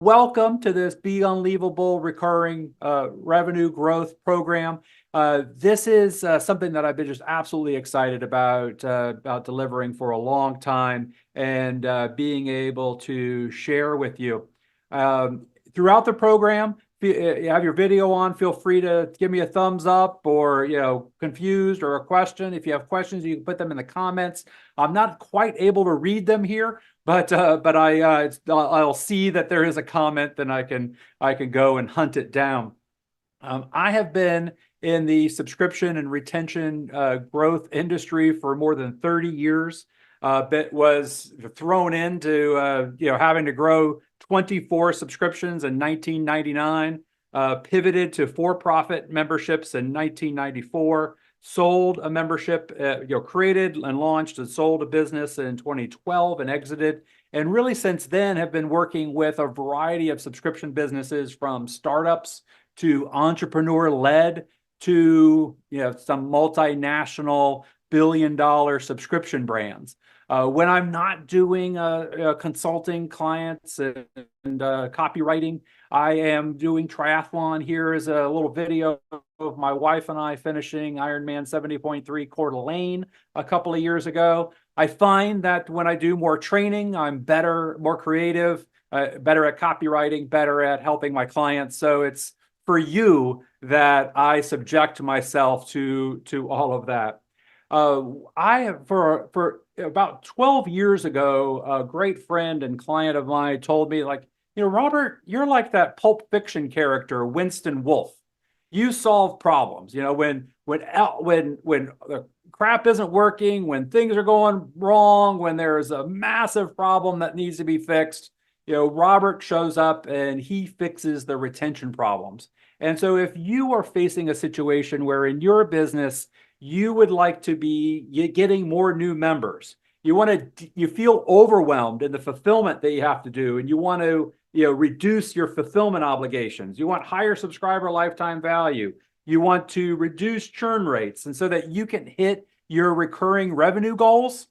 Welcome to this Be Unleavable recurring revenue growth program. This is something that I've been just absolutely excited about delivering for a long time and being able to share with you. Throughout the program, if you have your video on, feel free to give me a thumbs up or, confused or a question. If you have questions, you can put them in the comments. I'm not quite able to read them here, but I'll see that there is a comment, then I can go and hunt it down. I have been in the subscription and retention growth industry for more than 30 years. But was thrown into having to grow 24 subscriptions in 1999. Pivoted to for-profit memberships in 1994. Sold a membership, created and launched and sold a business in 2012 and exited. And really since then have been working with a variety of subscription businesses from startups to entrepreneur-led to some multinational billion-dollar subscription brands. When I'm not doing consulting clients and copywriting, I am doing triathlon. Here is a little video of my wife and I finishing Ironman 70.3 Coeur d'Alene a couple of years ago. I find that when I do more training, I'm better, more creative, better at copywriting, better at helping my clients. So it's for you that I subject myself to all of that. I have for about 12 years ago, a great friend and client of mine told me, Robert, you're like that Pulp Fiction character, Winston Wolfe. You solve problems. When the crap isn't working, when things are going wrong, when there's a massive problem that needs to be fixed, Robert shows up and he fixes the retention problems. And so if you are facing a situation where in your business, you would like to be getting more new members, you feel overwhelmed in the fulfillment that you have to do, and you want to reduce your fulfillment obligations. You want higher subscriber lifetime value. You want to reduce churn rates, and so that you can hit your recurring revenue goals.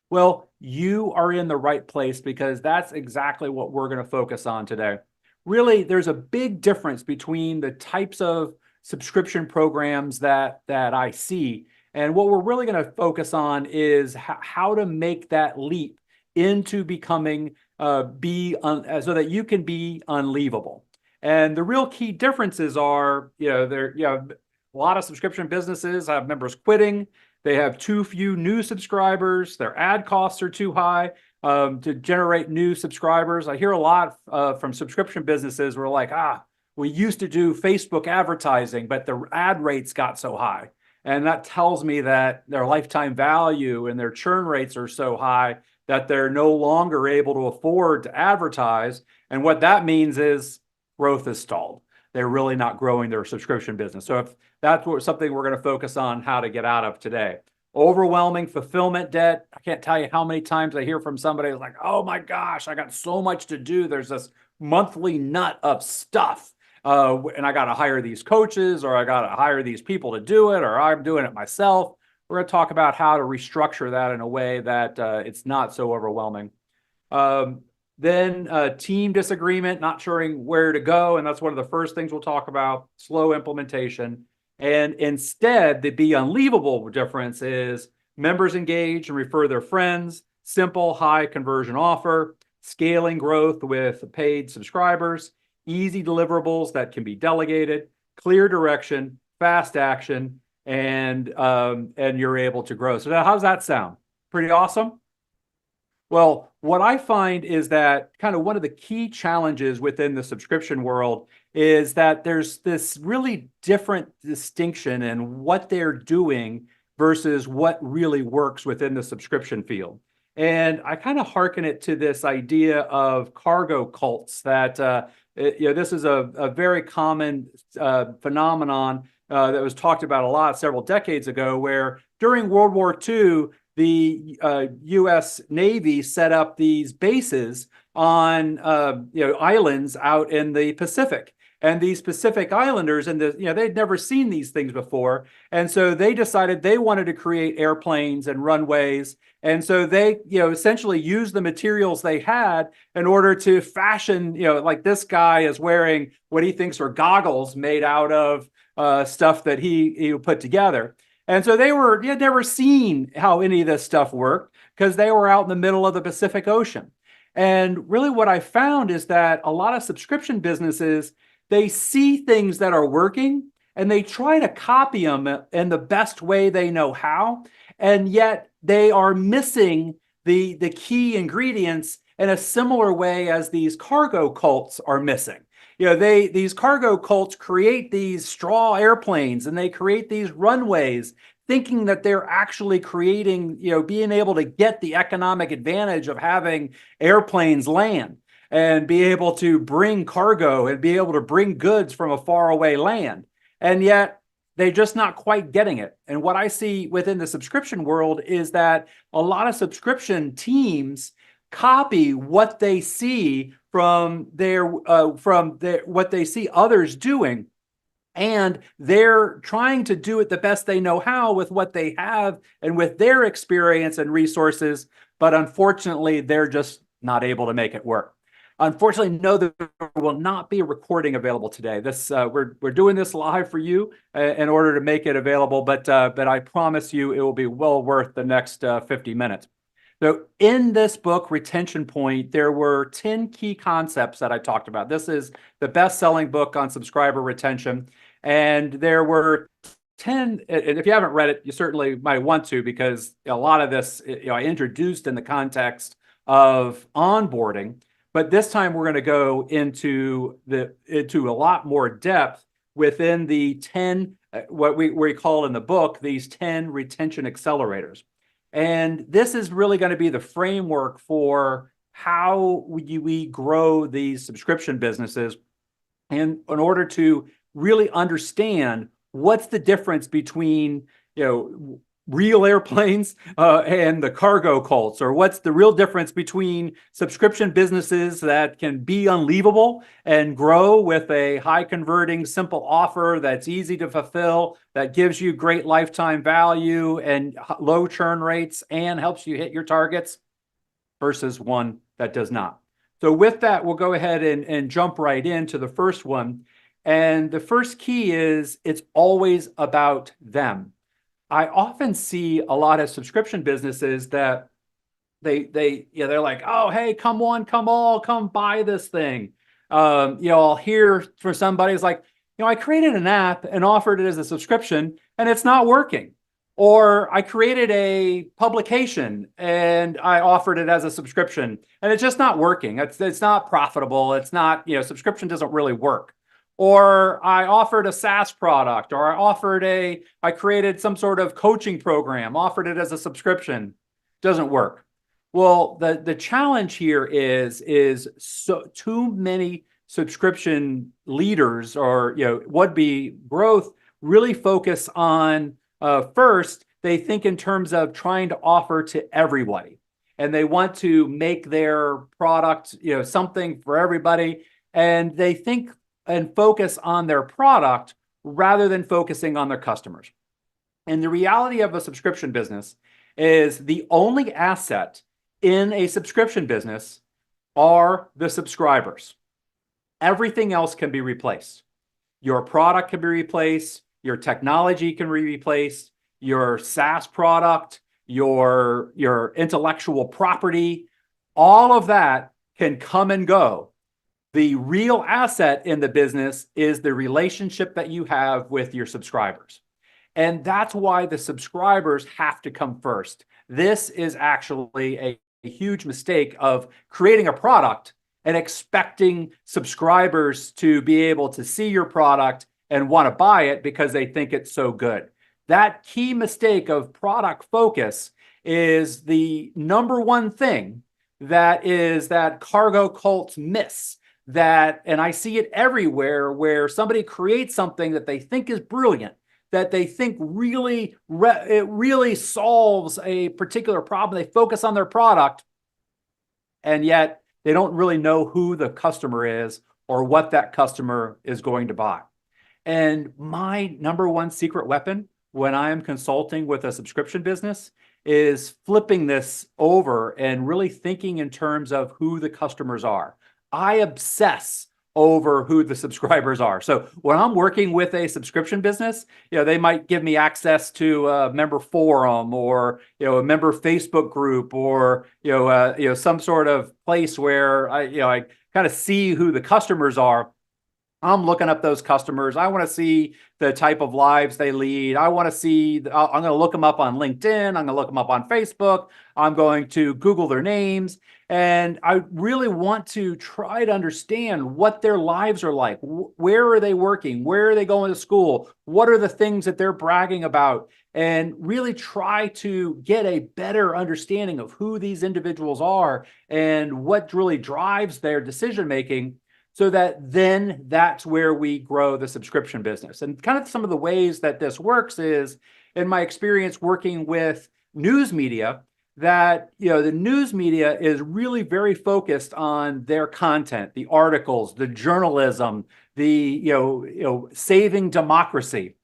Well, you are in the right place, because that's exactly what we're going to focus on today. Really, there's a big difference between the types of subscription programs that I see. And what we're really going to focus on is how to make that leap into becoming so that you can be unleavable. And the real key differences are, a lot of subscription businesses have members quitting. They have too few new subscribers. Their ad costs are too high to generate new subscribers. I hear a lot from subscription businesses where we used to do Facebook advertising, but the ad rates got so high. And that tells me that their lifetime value and their churn rates are so high that they're no longer able to afford to advertise. And what that means is growth is stalled. They're really not growing their subscription business. So if that's something we're going to focus on how to get out of today. Overwhelming fulfillment debt. I can't tell you how many times I hear from somebody like, oh my gosh, I got so much to do. There's this monthly nut of stuff. And I got to hire these coaches, or I got to hire these people to do it, or I'm doing it myself. We're going to talk about how to restructure that in a way that it's not so overwhelming. Then team disagreement, not sure where to go. And that's one of the first things we'll talk about, slow implementation. And instead, the Be Unleavable difference is members engage and refer their friends, simple, high conversion offer, scaling growth with paid subscribers, easy deliverables that can be delegated, clear direction, fast action, and you're able to grow. So now, how does that sound? Pretty awesome? Well, what I find is that kind of one of the key challenges within the subscription world is that there's this really different distinction in what they're doing versus what really works within the subscription field. And I kind of hearken it to this idea of cargo cults that, this is a very common phenomenon that was talked about a lot several decades ago, where during World War II, the U.S. Navy set up these bases on islands out in the Pacific. And these Pacific Islanders, and they'd never seen these things before, and so they decided they wanted to create airplanes and runways. And so they, essentially used the materials they had in order to fashion, like this guy is wearing what he thinks are goggles made out of stuff that he put together. And so they had never seen how any of this stuff worked because they were out in the middle of the Pacific Ocean. And really what I found is that a lot of subscription businesses, they see things that are working and they try to copy them in the best way they know how. And yet they are missing the key ingredients in a similar way as these cargo cults are missing. These cargo cults create these straw airplanes and they create these runways thinking that they're actually creating, being able to get the economic advantage of having airplanes land and be able to bring cargo and be able to bring goods from a faraway land. And yet they're just not quite getting it. And what I see within the subscription world is that a lot of subscription teams copy what they see from what they see others doing. And they're trying to do it the best they know how with what they have and with their experience and resources. But unfortunately, they're just not able to make it work. Unfortunately, no, there will not be a recording available today. We're doing this live for you in order to make it available, but I promise you it will be well worth the next 50 minutes. So in this book, Retention Point, there were 10 key concepts that I talked about. This is the best-selling book on subscriber retention, and there were 10, and if you haven't read it, you certainly might want to, because a lot of this I introduced in the context of onboarding. But this time we're going to go into a lot more depth within the 10, what we call in the book, these 10 retention accelerators. And this is really going to be the framework for how we grow these subscription businesses, and in order to really understand what's the difference between real airplanes and the cargo cults, or what's the real difference between subscription businesses that can be unleavable and grow with a high converting simple offer that's easy to fulfill, that gives you great lifetime value and low churn rates and helps you hit your targets, versus one that does not. So with that, we'll go ahead and jump right into the first one. And the first key is it's always about them. I often see a lot of subscription businesses that they're like, oh, hey, come on, come all, come buy this thing. I'll hear from somebody who's like, I created an app and offered it as a subscription and it's not working. Or I created a publication and I offered it as a subscription and it's just not working. It's not profitable. It's not, subscription doesn't really work. Or I offered a SaaS product, or I created some sort of coaching program, offered it as a subscription, doesn't work. Well, the challenge here is so too many subscription leaders or would-be growth really focus on first, they think in terms of trying to offer to everybody, and they want to make their product something for everybody, and they think and focus on their product rather than focusing on their customers. And the reality of a subscription business is the only asset in a subscription business are the subscribers. Everything else can be replaced. Your product can be replaced. Your technology can be replaced. Your SaaS product, your intellectual property, all of that can come and go. The real asset in the business is the relationship that you have with your subscribers. And that's why the subscribers have to come first. This is actually a huge mistake of creating a product and expecting subscribers to be able to see your product and want to buy it because they think it's so good. That key mistake of product focus is the number one thing that cargo cults miss. And I see it everywhere, where somebody creates something that they think is brilliant. that they think it really solves a particular problem. They focus on their product, and yet they don't really know who the customer is or what that customer is going to buy. And my number one secret weapon when I am consulting with a subscription business is flipping this over and really thinking in terms of who the customers are. I obsess over who the subscribers are. So when I'm working with a subscription business, they might give me access to a member forum or, a member Facebook group or, some sort of place where I kind of see who the customers are. I'm looking up those customers. I want to see the type of lives they lead. I want to see, I'm going to look them up on LinkedIn. I'm going to look them up on Facebook. I'm going to Google their names. And I really want to try to understand what their lives are like. Where are they working? Where are they going to school? What are the things that they're bragging about? And really try to get a better understanding of who these individuals are and what really drives their decision making, so that then that's where we grow the subscription business. And kind of some of the ways that this works is, in my experience working with news media, that the news media is really very focused on their content, the articles, the journalism, the saving democracy,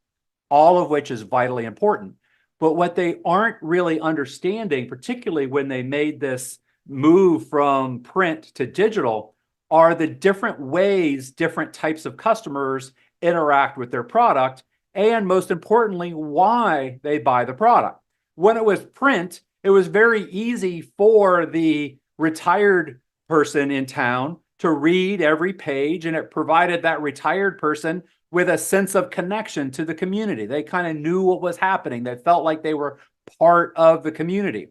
all of which is vitally important. But what they aren't really understanding, particularly when they made this move from print to digital, are the different ways different types of customers interact with their product, and most importantly, why they buy the product. When it was print, it was very easy for the retired person in town to read every page, and it provided that retired person with a sense of connection to the community. They kind of knew what was happening. They felt like they were part of the community.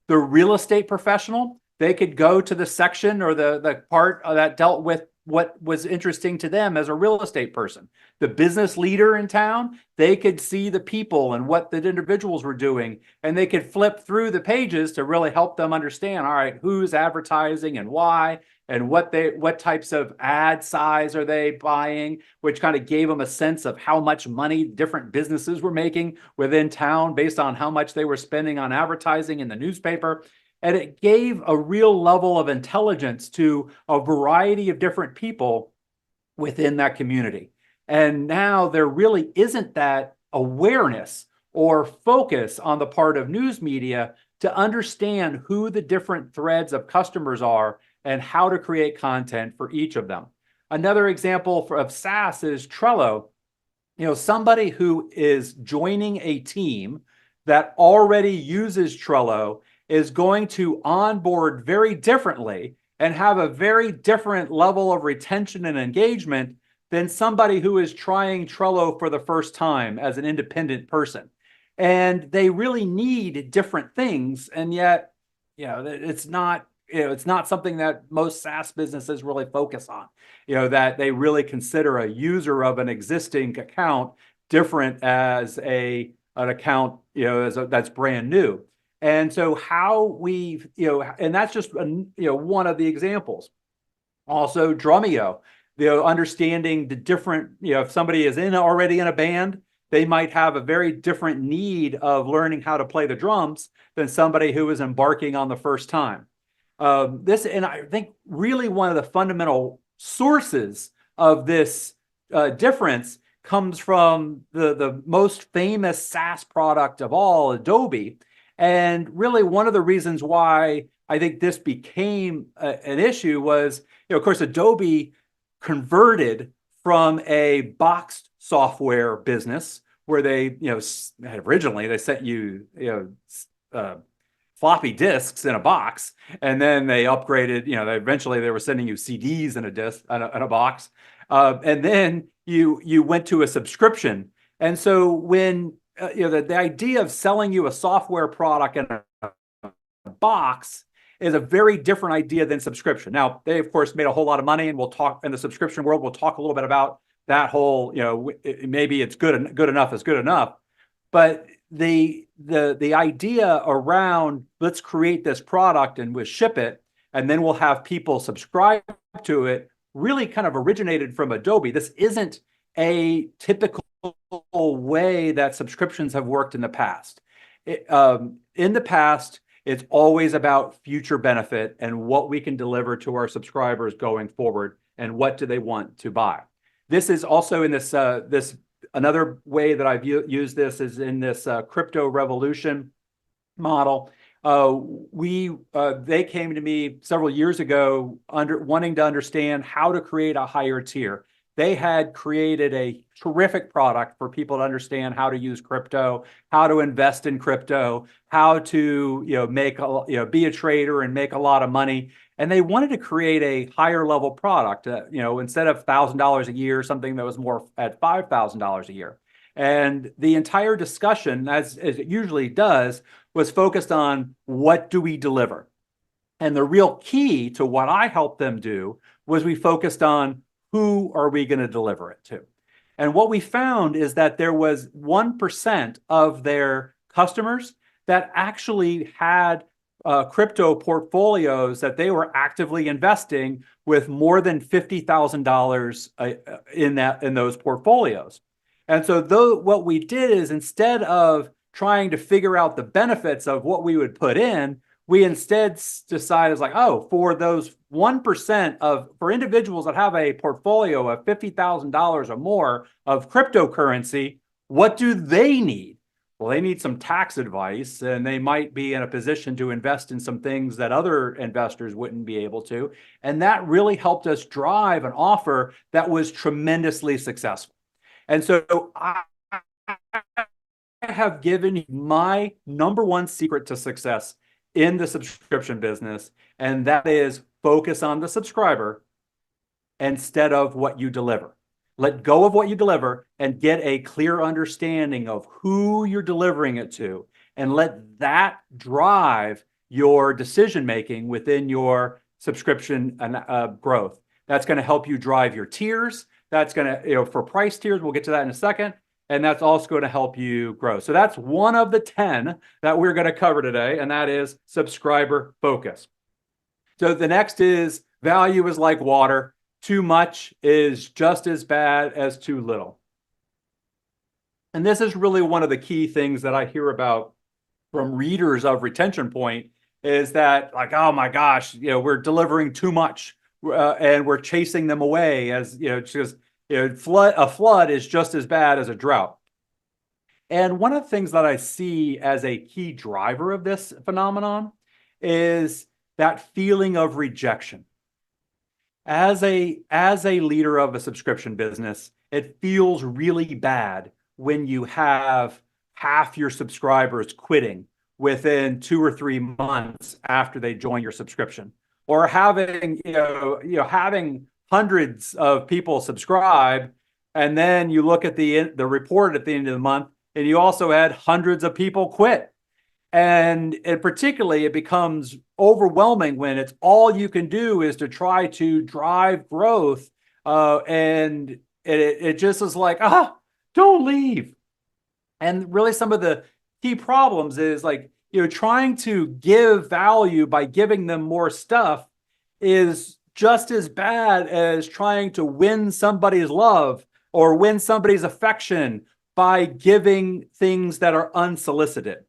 The real estate professional, they could go to the section or the part that dealt with what was interesting to them as a real estate person. The business leader in town, they could see the people and what the individuals were doing, and they could flip through the pages to really help them understand, all right, who's advertising and why, and what types of ad size are they buying, which kind of gave them a sense of how much money different businesses were making within town based on how much they were spending on advertising in the newspaper. And it gave a real level of intelligence to a variety of different people within that community. And now there really isn't that awareness or focus on the part of news media to understand who the different threads of customers are and how to create content for each of them. Another example of SaaS is Trello. Somebody who is joining a team that already uses Trello is going to onboard very differently and have a very different level of retention and engagement than somebody who is trying Trello for the first time as an independent person. And they really need different things. And yet, it's not something that most SaaS businesses really focus on, that they really consider a user of an existing account different as an account, that's brand new. And so how we've, and that's just, one of the examples. Also, Drumeo, understanding the different, if somebody is already in a band, they might have a very different need of learning how to play the drums than somebody who is embarking on the first time. And I think really one of the fundamental sources of this difference comes from the most famous SaaS product of all, Adobe. And really one of the reasons why I think this became an issue was, of course, Adobe converted from a boxed software business where they, originally they sent you, floppy disks in a box, and then they upgraded, eventually they were sending you CDs in a box. And then you went to a subscription. And so when the idea of selling you a software product in a box is a very different idea than subscription. Now, they, of course, made a whole lot of money, and we'll talk in the subscription world. We'll talk a little bit about that whole, maybe it's good enough is good enough. But the idea around let's create this product and we'll ship it, and then we'll have people subscribe to it, really kind of originated from Adobe. This isn't a typical way that subscriptions have worked in the past. In the past, it's always about future benefit and what we can deliver to our subscribers going forward and what do they want to buy. This is also in this, another way that I've used this is in this crypto revolution model. They came to me several years ago wanting to understand how to create a higher tier. They had created a terrific product for people to understand how to use crypto, how to invest in crypto, how to be a trader and make a lot of money. And they wanted to create a higher level product. Instead of $1,000 a year, something that was more at $5,000 a year. And the entire discussion, as it usually does, was focused on what do we deliver. And the real key to what I helped them do was we focused on who are we going to deliver it to. And what we found is that there was 1% of their customers that actually had crypto portfolios that they were actively investing with more than $50,000 in those portfolios. And so what we did is, instead of trying to figure out the benefits of what we would put in, we instead decided, for those 1% for individuals that have a portfolio of $50,000 or more of cryptocurrency, what do they need? Well, they need some tax advice, and they might be in a position to invest in some things that other investors wouldn't be able to. And that really helped us drive an offer that was tremendously successful. And so I have given you my number one secret to success in the subscription business, and that is focus on the subscriber instead of what you deliver. Let go of what you deliver and get a clear understanding of who you're delivering it to, and let that drive your decision-making within your subscription and growth. That's going to help you drive your tiers. That's going to, for price tiers, we'll get to that in a second. And that's also going to help you grow. So that's one of the 10 that we're going to cover today, and that is subscriber focus. So the next is value is like water. Too much is just as bad as too little. And this is really one of the key things that I hear about from readers of Retention Point, is that, oh my gosh, we're delivering too much and we're chasing them away, as because a flood is just as bad as a drought. And one of the things that I see as a key driver of this phenomenon is that feeling of rejection. As a leader of a subscription business, it feels really bad when you have half your subscribers quitting within 2 or 3 months after they join your subscription, or having having hundreds of people subscribe, and then you look at the report at the end of the month, and you also had hundreds of people quit. And particularly, it becomes overwhelming when it's all you can do is to try to drive growth, and it just is don't leave. And really, some of the key problems is trying to give value by giving them more stuff is just as bad as trying to win somebody's love or win somebody's affection by giving things that are unsolicited.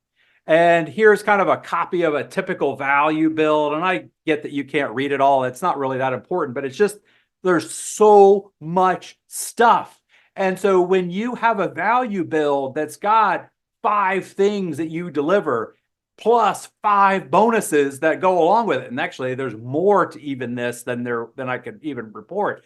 And here's kind of a copy of a typical value build. And I get that you can't read it all. It's not really that important, but it's just, there's so much stuff. And so when you have a value build that's got 5 things that you deliver, plus 5 bonuses that go along with it. And actually, there's more to even this than I could even report.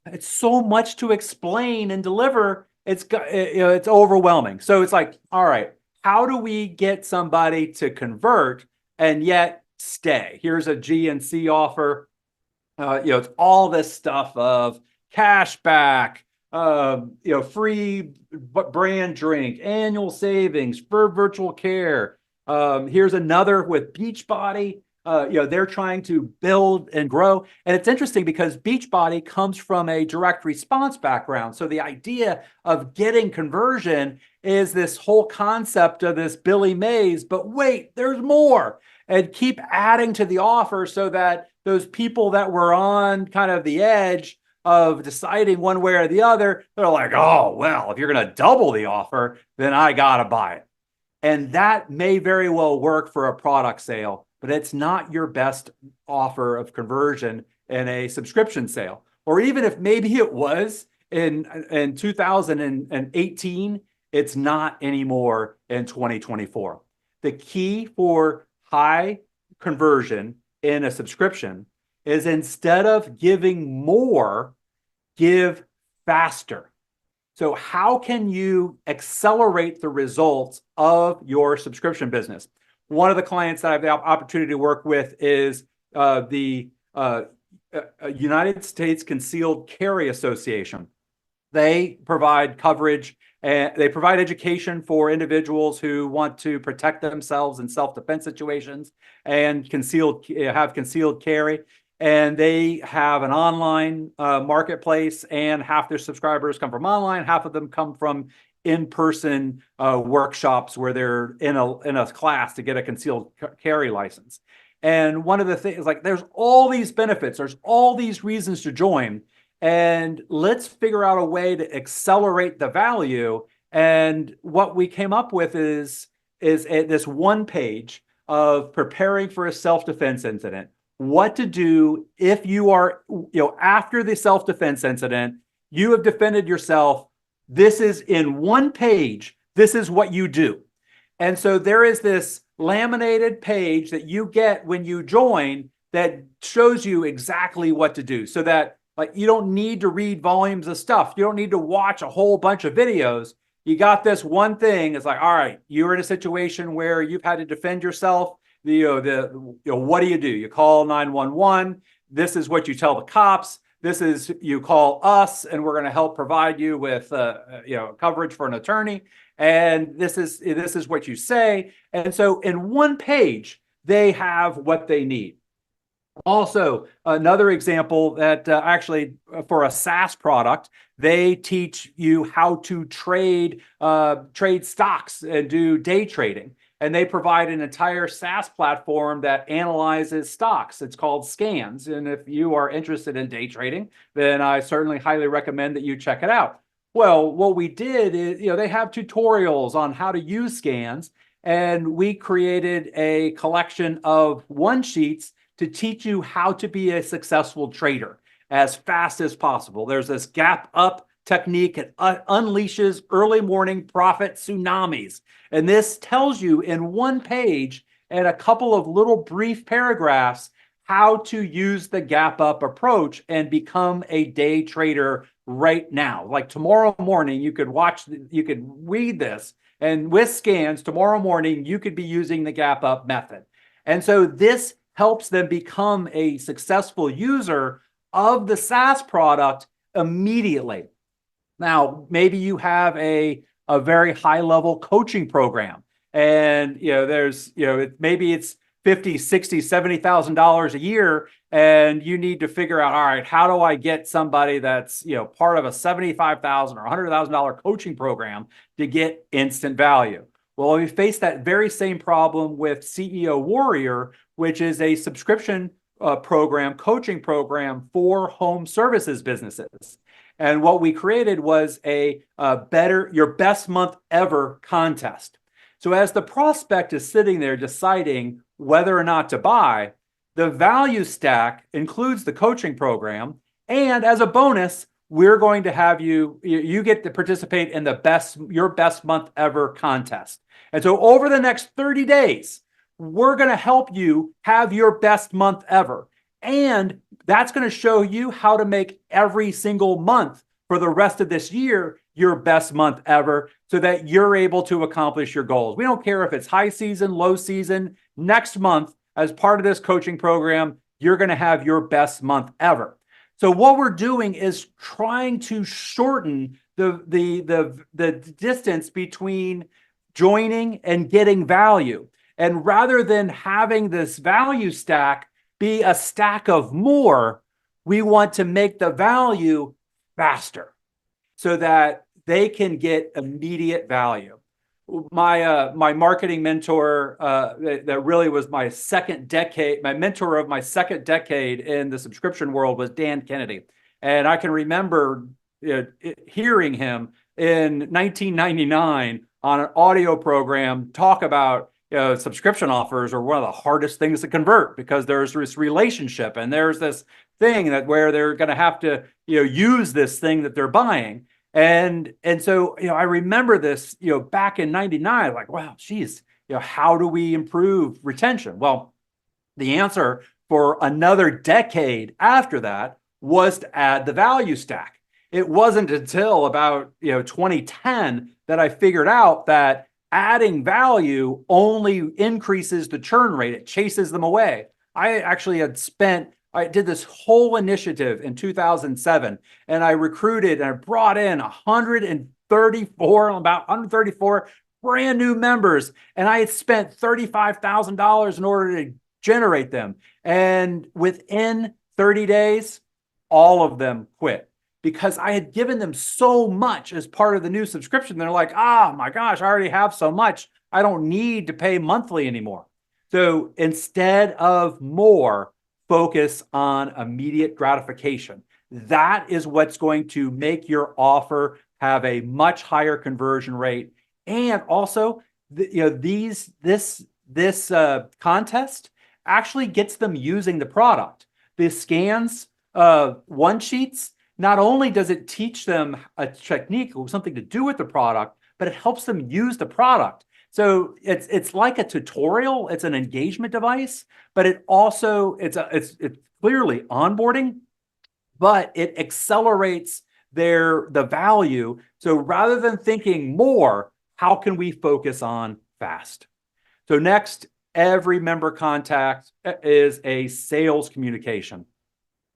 It's so much to explain and deliver. It's overwhelming. So it's all right, how do we get somebody to convert and yet stay? Here's a GNC offer. It's all this stuff of cash back, free brand drink, annual savings for virtual care. Here's another with Beachbody. They're trying to build and grow. And it's interesting because Beachbody comes from a direct response background. So the idea of getting conversion is this whole concept of this Billy Mays, but wait, there's more. And keep adding to the offer so that those people that were on kind of the edge of deciding one way or the other, they're like, oh, well, if you're going to double the offer, then I got to buy it. And that may very well work for a product sale, but it's not your best offer of conversion in a subscription sale. Or even if maybe it was in 2018, it's not anymore in 2024. The key for high conversion in a subscription is instead of giving more, give faster. So how can you accelerate the results of your subscription business? One of the clients that I have the opportunity to work with is the United States Concealed Carry Association. They provide coverage and they provide education for individuals who want to protect themselves in self-defense situations and have concealed carry. And they have an online marketplace, and half their subscribers come from online, half of them come from in-person workshops where they're in a class to get a concealed carry license. And one of the things, like, there's all these benefits, there's all these reasons to join, and let's figure out a way to accelerate the value. And what we came up with is this one page of preparing for a self-defense incident. What to do if you are, after the self-defense incident, you have defended yourself. This is in one page. This is what you do. And so there is this laminated page that you get when you join that shows you exactly what to do, so that, like, you don't need to read volumes of stuff. You don't need to watch a whole bunch of videos. You got this one thing. It's like, all right, you're in a situation where you've had to defend yourself. What do? You call 911. This is what you tell the cops. This is, you call us, and we're going to help provide you with coverage for an attorney. And this is what you say. And so in one page, they have what they need. Also, another example that actually for a SaaS product, they teach you how to trade stocks and do day trading. And they provide an entire SaaS platform that analyzes stocks. It's called Scans. And if you are interested in day trading, then I certainly highly recommend that you check it out. Well, what we did is, they have tutorials on how to use Scans. And we created a collection of one-sheets to teach you how to be a successful trader as fast as possible. There's this gap up technique. It unleashes early morning profit tsunamis. And this tells you in one page and a couple of little brief paragraphs how to use the gap up approach and become a day trader right now. Like tomorrow morning, you could read this, and with Scans tomorrow morning, you could be using the gap up method. And so this helps them become a successful user of the SaaS product immediately. Now, maybe you have a very high level coaching program, and maybe it's $50,000, $60,000, $70,000 a year, and you need to figure out, all right, how do I get somebody that's part of a $75,000 or $100,000 coaching program to get instant value? Well, we face that very same problem with CEO Warrior, which is a subscription coaching program for home services businesses. And what we created was a your best month ever contest. So as the prospect is sitting there deciding whether or not to buy, the value stack includes the coaching program. And as a bonus, we're going to have you get to participate in your best month ever contest. And so over the next 30 days, we're going to help you have your best month ever. And that's going to show you how to make every single month for the rest of this year your best month ever, so that you're able to accomplish your goals. We don't care if it's high season, low season. Next month, as part of this coaching program, you're going to have your best month ever. So what we're doing is trying to shorten the distance between joining and getting value. And rather than having this value stack be a stack of more, we want to make the value faster so that they can get immediate value. My marketing mentor that really was my mentor of my second decade in the subscription world was Dan Kennedy. And I can remember hearing him in 1999 on an audio program talk about subscription offers are one of the hardest things to convert because there's this relationship and there's this thing that where they're going to have to use this thing that they're buying. And so I remember this back in 99, like, wow, geez, how do we improve retention? Well, the answer for another decade after that was to add the value stack. It wasn't until about 2010 that I figured out that adding value only increases the churn rate. It chases them away. I did this whole initiative in 2007, and I recruited and I brought in 134 brand new members, and I had spent $35,000 in order to generate them. And within 30 days, all of them quit because I had given them so much as part of the new subscription. They're like, oh my gosh, I already have so much. I don't need to pay monthly anymore. So instead of more, focus on immediate gratification. That is what's going to make your offer have a much higher conversion rate. And also, this contest actually gets them using the product. The scans, one sheets, not only does it teach them a technique or something to do with the product, but it helps them use the product. So it's like a tutorial. It's an engagement device, but it also it's clearly onboarding, but it accelerates the value. So rather than thinking more, how can we focus on fast? So next, every member contact is a sales communication.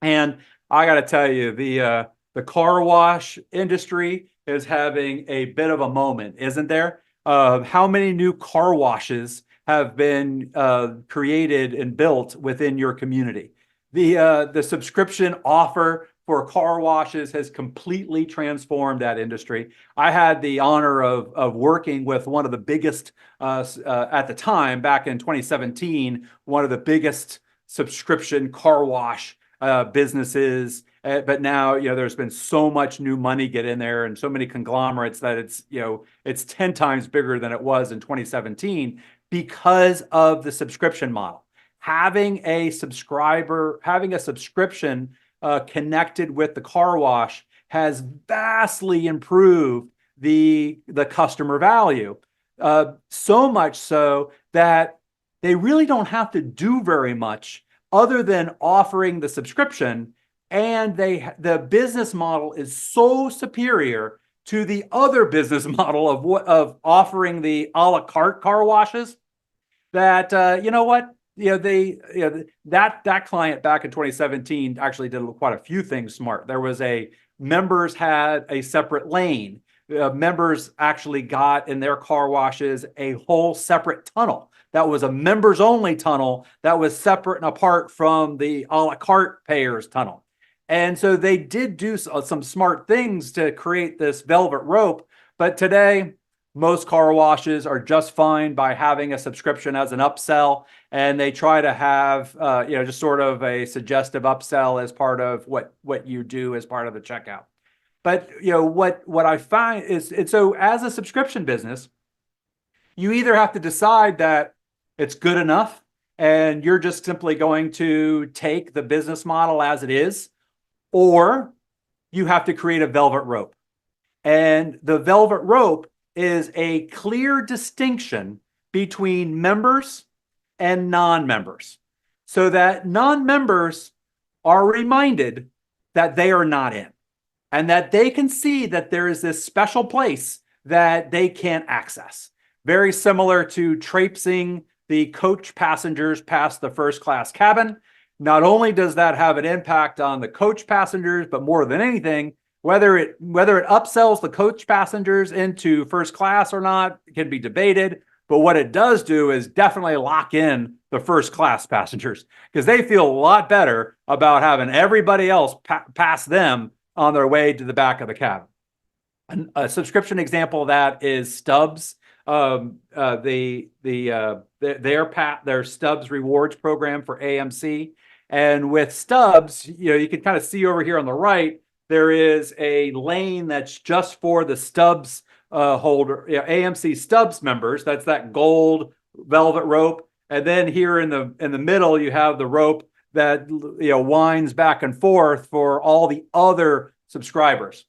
And I got to tell you, the car wash industry is having a bit of a moment, isn't there? How many new car washes have been created and built within your community? The subscription offer for car washes has completely transformed that industry. I had the honor of working with one of the biggest, at the time, back in 2017, one of the biggest subscription car wash businesses. But now, there's been so much new money get in there and so many conglomerates that it's 10 times bigger than it was in 2017 because of the subscription model. Having a subscription connected with the car wash has vastly improved the customer value. So much so that they really don't have to do very much other than offering the subscription. And the business model is so superior to the other business model of offering the a la carte car washes that that client back in 2017 actually did quite a few things smart. There was members had a separate lane. Members actually got in their car washes a whole separate tunnel. That was a members only tunnel that was separate and apart from the a la carte payers tunnel. And so they did do some smart things to create this velvet rope. But today, most car washes are just fine by having a subscription as an upsell. And they try to have, just sort of a suggestive upsell as part of what you do as part of the checkout. But, what I find is, and so as a subscription business, you either have to decide that it's good enough and you're just simply going to take the business model as it is, or you have to create a velvet rope. And the velvet rope is a clear distinction between members and non-members, so that non-members are reminded that they are not in, and that they can see that there is this special place that they can't access. Very similar to traipsing the coach passengers past the first class cabin. Not only does that have an impact on the coach passengers, but more than anything, whether it upsells the coach passengers into first class or not can be debated. But what it does do is definitely lock in the first class passengers, because they feel a lot better about having everybody else pass them on their way to the back of the cabin. A subscription example of that is Stubbs. Their Stubbs rewards program for AMC. And with stubs, you can kind of see over here on the right, there is a lane that's just for the stubs holder, AMC stubs members. That's that gold velvet rope. And then here in the middle, you have the rope that winds back and forth for all the other subscribers.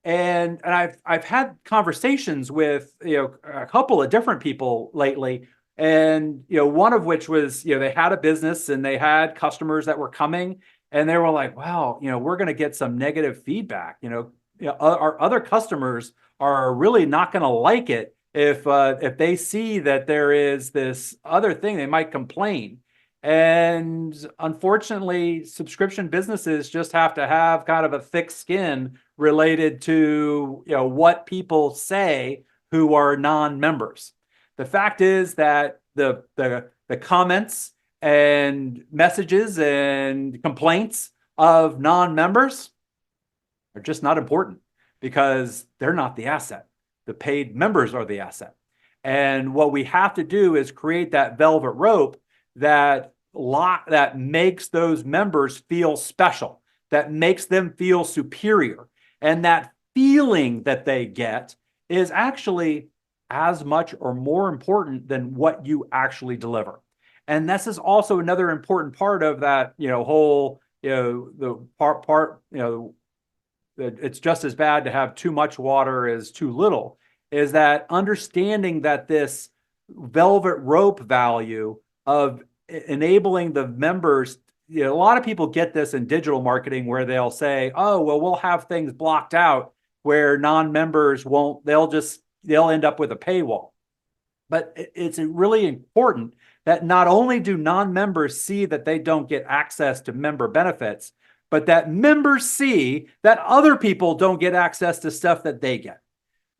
And I've had conversations with a couple of different people lately, and one of which was they had a business and they had customers that were coming, and they were like, wow, we're going to get some negative feedback. Our other customers are really not going to like it if they see that there is this other thing, they might complain. And unfortunately, subscription businesses just have to have kind of a thick skin related to what people say who are non-members. The fact is that the comments and messages and complaints of non-members are just not important because they're not the asset. The paid members are the asset. And what we have to do is create that velvet rope that makes those members feel special, that makes them feel superior. And that feeling that they get is actually as much or more important than what you actually deliver. And this is also another important part of that, whole, the part, it's just as bad to have too much water as too little, is that understanding that this velvet rope value of enabling the members, a lot of people get this in digital marketing where they'll say, oh, well, we'll have things blocked out where non-members won't, they'll end up with a paywall. But it's really important that not only do non-members see that they don't get access to member benefits, but that members see that other people don't get access to stuff that they get.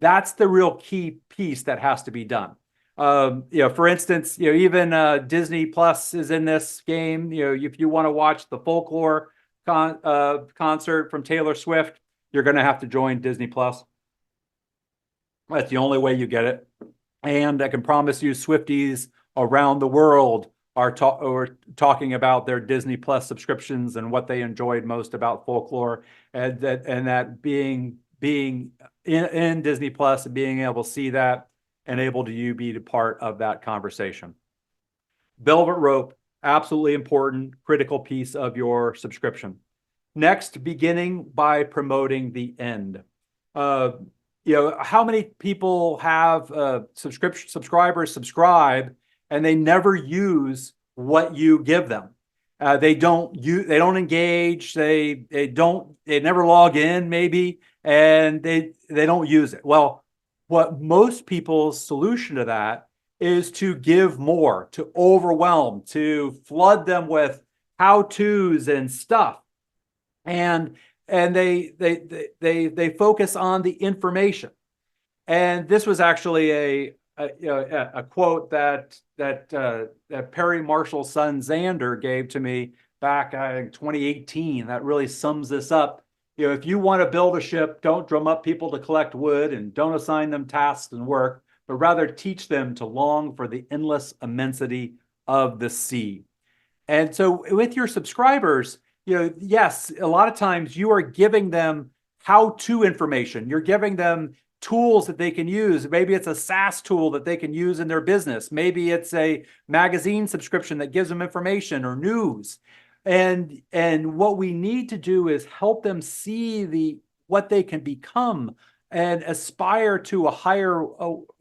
That's the real key piece that has to be done. For instance, even Disney Plus is in this game. If you want to watch the folklore concert from Taylor Swift, you're going to have to join Disney Plus. That's the only way you get it. And I can promise you, Swifties around the world are talking about their Disney Plus subscriptions and what they enjoyed most about folklore, and that being in Disney Plus and being able to see that and able to you be a part of that conversation. Velvet rope, absolutely important, critical piece of your subscription. Next, beginning by promoting the end. How many people have subscribers subscribe and they never use what you give them? They don't engage. They never log in maybe, and they don't use it. Well, what most people's solution to that is to give more, to overwhelm, to flood them with how-tos and stuff, and they focus on the information. And this was actually a quote that Perry Marshall's son Xander gave to me back in 2018 that really sums this up. If you want to build a ship, don't drum up people to collect wood and don't assign them tasks and work, but rather teach them to long for the endless immensity of the sea. And so with your subscribers, yes, a lot of times you are giving them how-to information. You're giving them tools that they can use. Maybe it's a SaaS tool that they can use in their business. Maybe it's a magazine subscription that gives them information or news. And what we need to do is help them see what they can become and aspire to a higher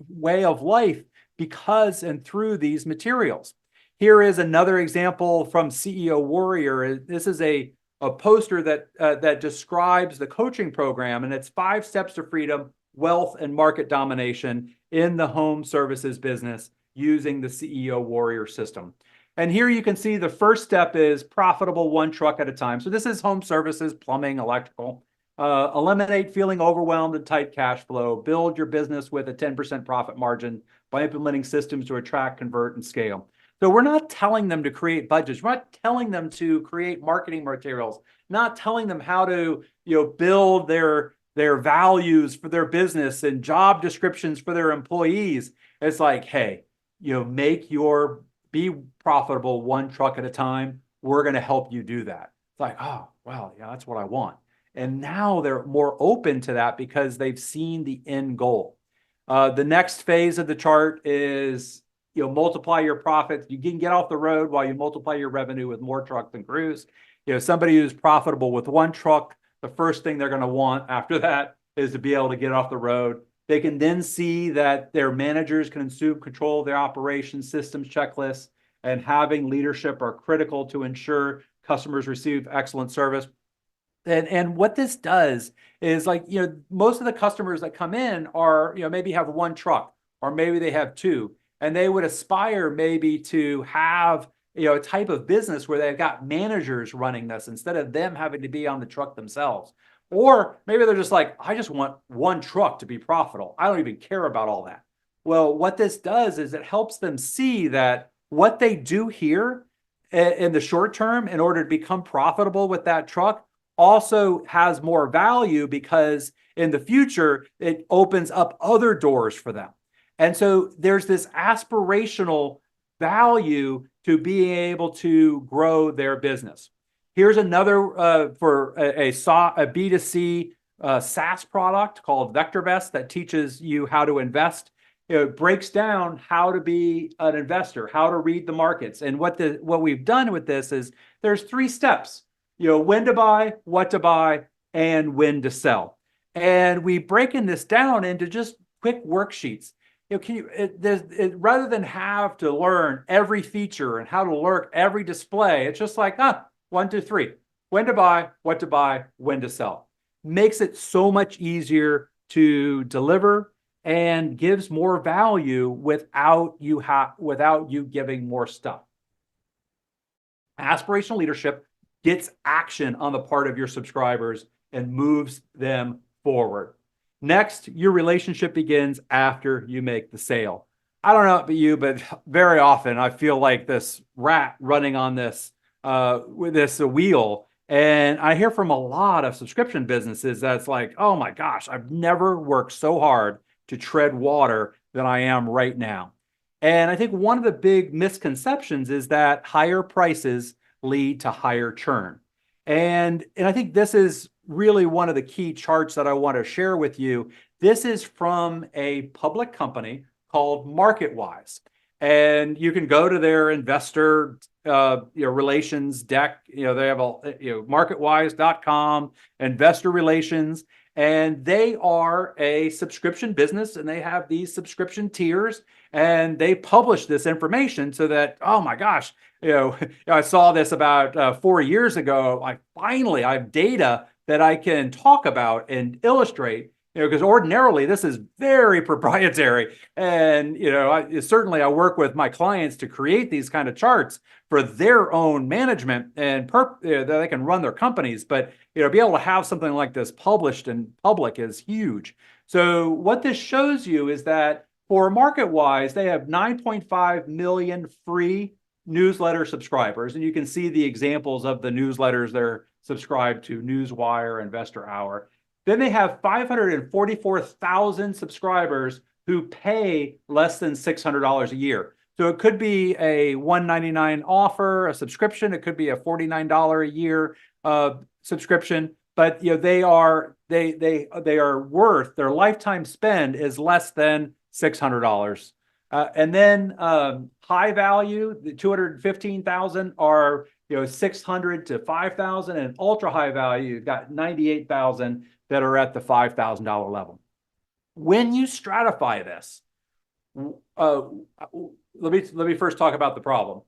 way of life because and through these materials. Here is another example from CEO Warrior. This is a poster that describes the coaching program, and it's 5 steps to freedom, wealth, and market domination in the home services business using the CEO Warrior system. And here you can see the first step is profitable one truck at a time. So this is home services, plumbing, electrical. Eliminate feeling overwhelmed and tight cash flow. Build your business with a 10% profit margin by implementing systems to attract, convert, and scale. So we're not telling them to create budgets. We're not telling them to create marketing materials, not telling them how to build their values for their business and job descriptions for their employees. It's like, hey, be profitable one truck at a time. we're going to help you do that. It's like, oh, well, yeah, that's what I want. And now they're more open to that because they've seen the end goal. The next phase of the chart is, multiply your profits. You can get off the road while you multiply your revenue with more trucks and crews. Somebody who's profitable with one truck, the first thing they're going to want after that is to be able to get off the road. They can then see that their managers can assume control of their operations, systems, checklists, and having leadership are critical to ensure customers receive excellent service. And what this does is, like, most of the customers that come in are, maybe have one truck, or maybe they have two, and they would aspire maybe to have, a type of business where they've got managers running this instead of them having to be on the truck themselves. Or maybe they're just like, I just want one truck to be profitable. I don't even care about all that. Well, what this does is it helps them see that what they do here in the short term in order to become profitable with that truck also has more value, because in the future, it opens up other doors for them. And so there's this aspirational value to being able to grow their business. Here's another for a B2C SaaS product called VectorVest that teaches you how to invest. It breaks down how to be an investor, how to read the markets. And what we've done with this is there's 3 steps. When to buy, what to buy, and when to sell. And we've broken this down into just quick worksheets. Rather than have to learn every feature and how to learn every display, it's just like, 1, 2, 3. When to buy, what to buy, when to sell. Makes it so much easier to deliver and gives more value without you giving more stuff. Aspirational leadership gets action on the part of your subscribers and moves them forward. Next, your relationship begins after you make the sale. I don't know about you, but very often I feel like this rat running on this with this wheel. And I hear from a lot of subscription businesses that's like, oh my gosh, I've never worked so hard to tread water than I am right now. And I think one of the big misconceptions is that higher prices lead to higher churn. And I think this is really one of the key charts that I want to share with you. This is from a public company called MarketWise. And you can go to their investor relations deck. They have marketwise.com, investor relations, and they are a subscription business, and they have these subscription tiers, and they publish this information so that, oh my gosh, I saw this about 4 years ago. Finally, I have data that I can talk about and illustrate, because ordinarily this is very proprietary. And, certainly I work with my clients to create these kind of charts for their own management and that they can run their companies. But, be able to have something like this published in public is huge. So what this shows you is that for MarketWise, they have 9.5 million free newsletter subscribers. And you can see the examples of the newsletters they're subscribed to: Newswire, Investor Hour. Then they have 544,000 subscribers who pay less than $600 a year. So it could be a $199 offer, a subscription. It could be a $49 a year subscription. But they are worth, their lifetime spend is less than $600. And then high value, the 215,000 are 600 to 5,000, and ultra high value, you've got 98,000 that are at the $5,000 level. When you stratify this, let me first talk about the problem.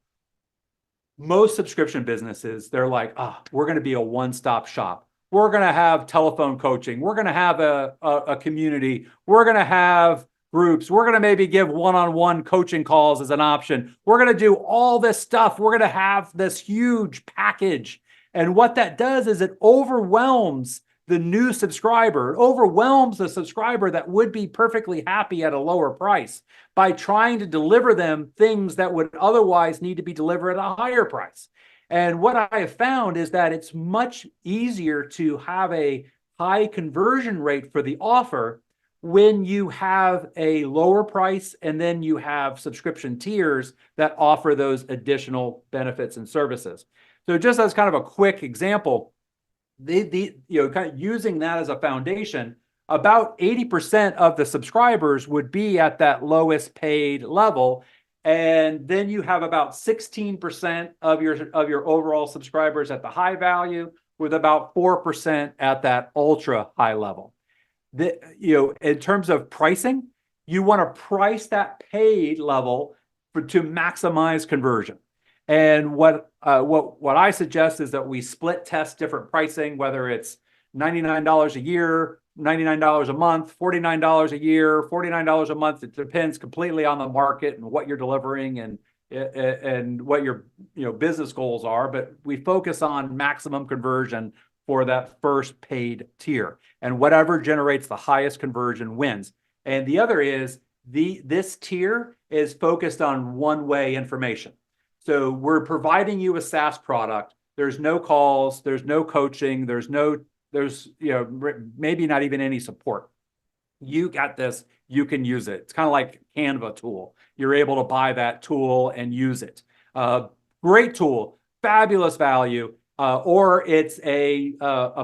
Most subscription businesses, they're like, we're going to be a one-stop shop. We're going to have telephone coaching. We're going to have a community. We're going to have groups. We're going to maybe give one-on-one coaching calls as an option. We're going to do all this stuff. We're going to have this huge package. And what that does is it overwhelms the new subscriber, overwhelms the subscriber that would be perfectly happy at a lower price by trying to deliver them things that would otherwise need to be delivered at a higher price. And what I have found is that it's much easier to have a high conversion rate for the offer when you have a lower price and then you have subscription tiers that offer those additional benefits and services. So just as kind of a quick example, kind of using that as a foundation, about 80% of the subscribers would be at that lowest paid level. And then you have about 16% of your overall subscribers at the high value, with about 4% at that ultra high level. In terms of pricing, you want to price that paid level to maximize conversion. And what I suggest is that we split test different pricing, whether it's $99 a year, $99 a month, $49 a year, $49 a month. It depends completely on the market and what you're delivering and what your business goals are. But we focus on maximum conversion for that first paid tier, and whatever generates the highest conversion wins. And the other is this tier is focused on one-way information. So we're providing you a SaaS product. There's no calls, there's no coaching, there's maybe not even any support. You got this, you can use it. It's kind of like Canva tool. You're able to buy that tool and use it. Great tool, fabulous value. Or it's a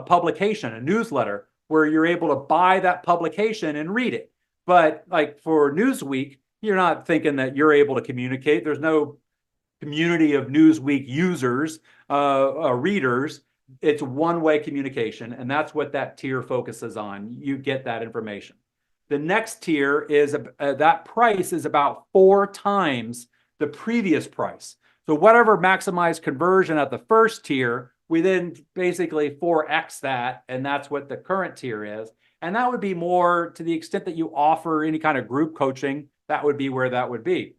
publication, a newsletter, where you're able to buy that publication and read it. But like for Newsweek, you're not thinking that you're able to communicate. There's no community of Newsweek users, readers. It's one-way communication, and that's what that tier focuses on. You get that information. The next tier is that price is about 4 times the previous price. So whatever maximized conversion at the first tier, we then basically 4x that, and that's what the current tier is. And that would be more to the extent that you offer any kind of group coaching, that would be where that would be.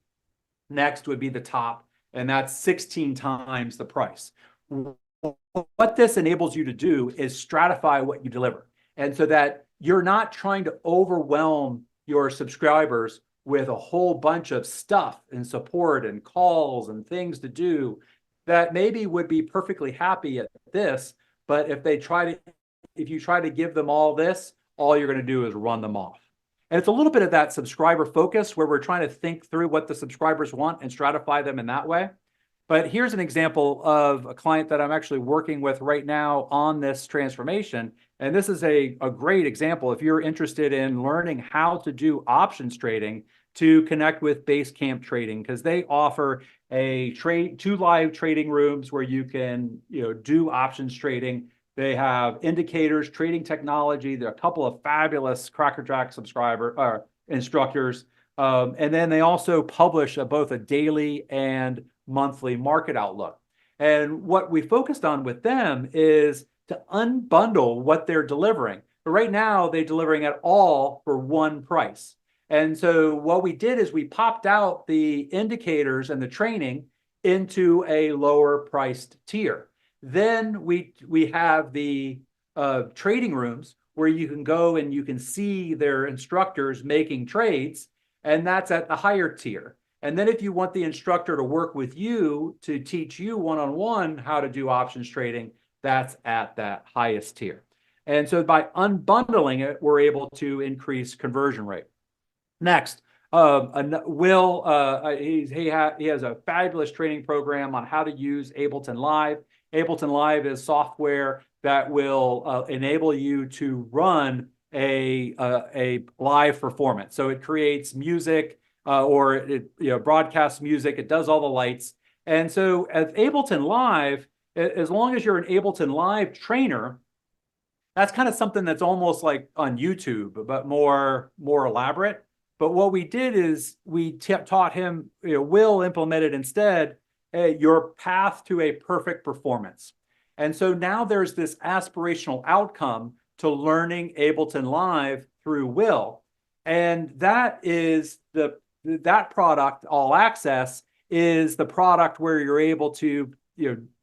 Next would be the top, and that's 16 times the price. What this enables you to do is stratify what you deliver. And so that you're not trying to overwhelm your subscribers with a whole bunch of stuff and support and calls and things to do that maybe would be perfectly happy at this, but if you try to give them all this, all you're going to do is run them off. And it's a little bit of that subscriber focus where we're trying to think through what the subscribers want and stratify them in that way. But here's an example of a client that I'm actually working with right now on this transformation. And this is a great example if you're interested in learning how to do options trading, to connect with Basecamp Trading, because they offer 2 live trading rooms where you can do options trading. They have indicators, trading technology. There are a couple of fabulous crackerjack instructors. And then they also publish both a daily and monthly market outlook. And what we focused on with them is to unbundle what they're delivering. But right now, they're delivering it all for one price. And so what we did is we popped out the indicators and the training into a lower priced tier. Then we have the trading rooms where you can go and you can see their instructors making trades, and that's at the higher tier. And then if you want the instructor to work with you to teach you one-on-one how to do options trading, that's at that highest tier. And so by unbundling it, we're able to increase conversion rate. Next, Will, he has a fabulous training program on how to use Ableton Live. Ableton Live is software that will enable you to run a live performance. So it creates music or it broadcasts music. It does all the lights. And so at Ableton Live, as long as you're an Ableton Live trainer, that's kind of something that's almost like on YouTube, but more elaborate. But what we did is we taught him, Will implemented instead your path to a perfect performance. And so now there's this aspirational outcome to learning Ableton Live through Will. And that is that product, All Access, is the product where you're able to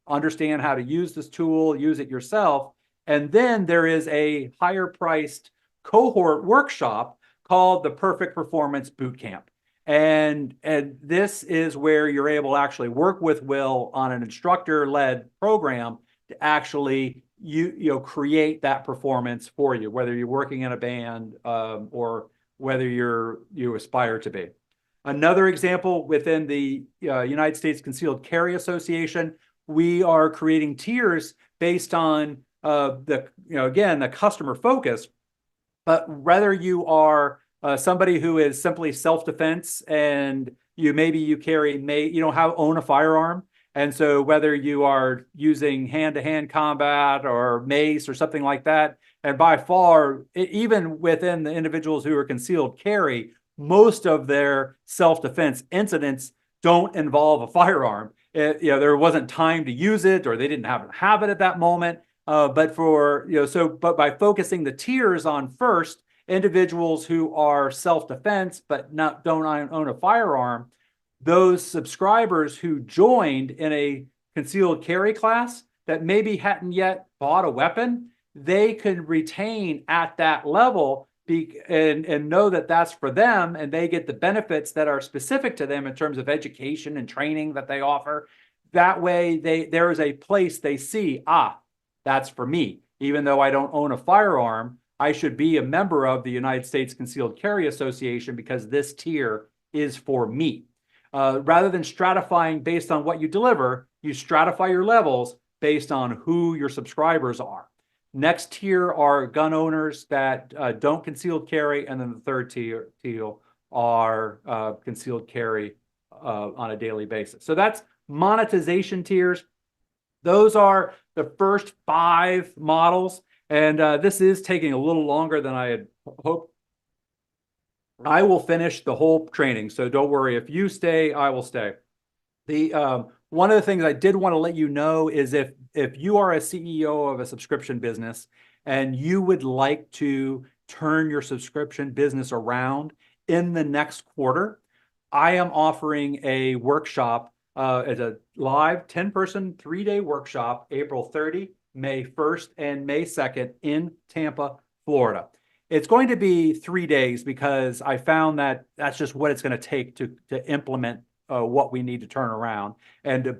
understand how to use this tool, use it yourself. And then there is a higher priced cohort workshop called the Perfect Performance Bootcamp. And this is where you're able to actually work with Will on an instructor-led program to actually create that performance for you, whether you're working in a band or whether you aspire to be. Another example within the United States Concealed Carry Association, we are creating tiers based on again, the customer focus. But whether you are somebody who is simply self-defense and maybe you own a firearm, and so whether you are using hand-to-hand combat or mace or something like that, and by far, even within the individuals who are concealed carry, most of their self-defense incidents don't involve a firearm. There wasn't time to use it, or they didn't have it at that moment. But by focusing the tiers on first individuals who are self-defense but don't own a firearm, those subscribers who joined in a concealed carry class that maybe hadn't yet bought a weapon, they can retain at that level and know that that's for them, and they get the benefits that are specific to them in terms of education and training that they offer. That way, there is a place they see, that's for me. Even though I don't own a firearm, I should be a member of the United States Concealed Carry Association because this tier is for me. Rather than stratifying based on what you deliver, you stratify your levels based on who your subscribers are. Next tier are gun owners that don't concealed carry, and then the third tier are concealed carry on a daily basis. So that's monetization tiers. Those are the first 5 models, and this is taking a little longer than I had hoped. I will finish the whole training, so don't worry. If you stay, I will stay. One of the things I did want to let you know is if you are a CEO of a subscription business and you would like to turn your subscription business around in the next quarter, I am offering a workshop as a live 10-person 3-day workshop, April 30, May 1st, and May 2nd in Tampa, Florida. It's going to be 3 days because I found that that's just what it's going to take to implement what we need to turn around and to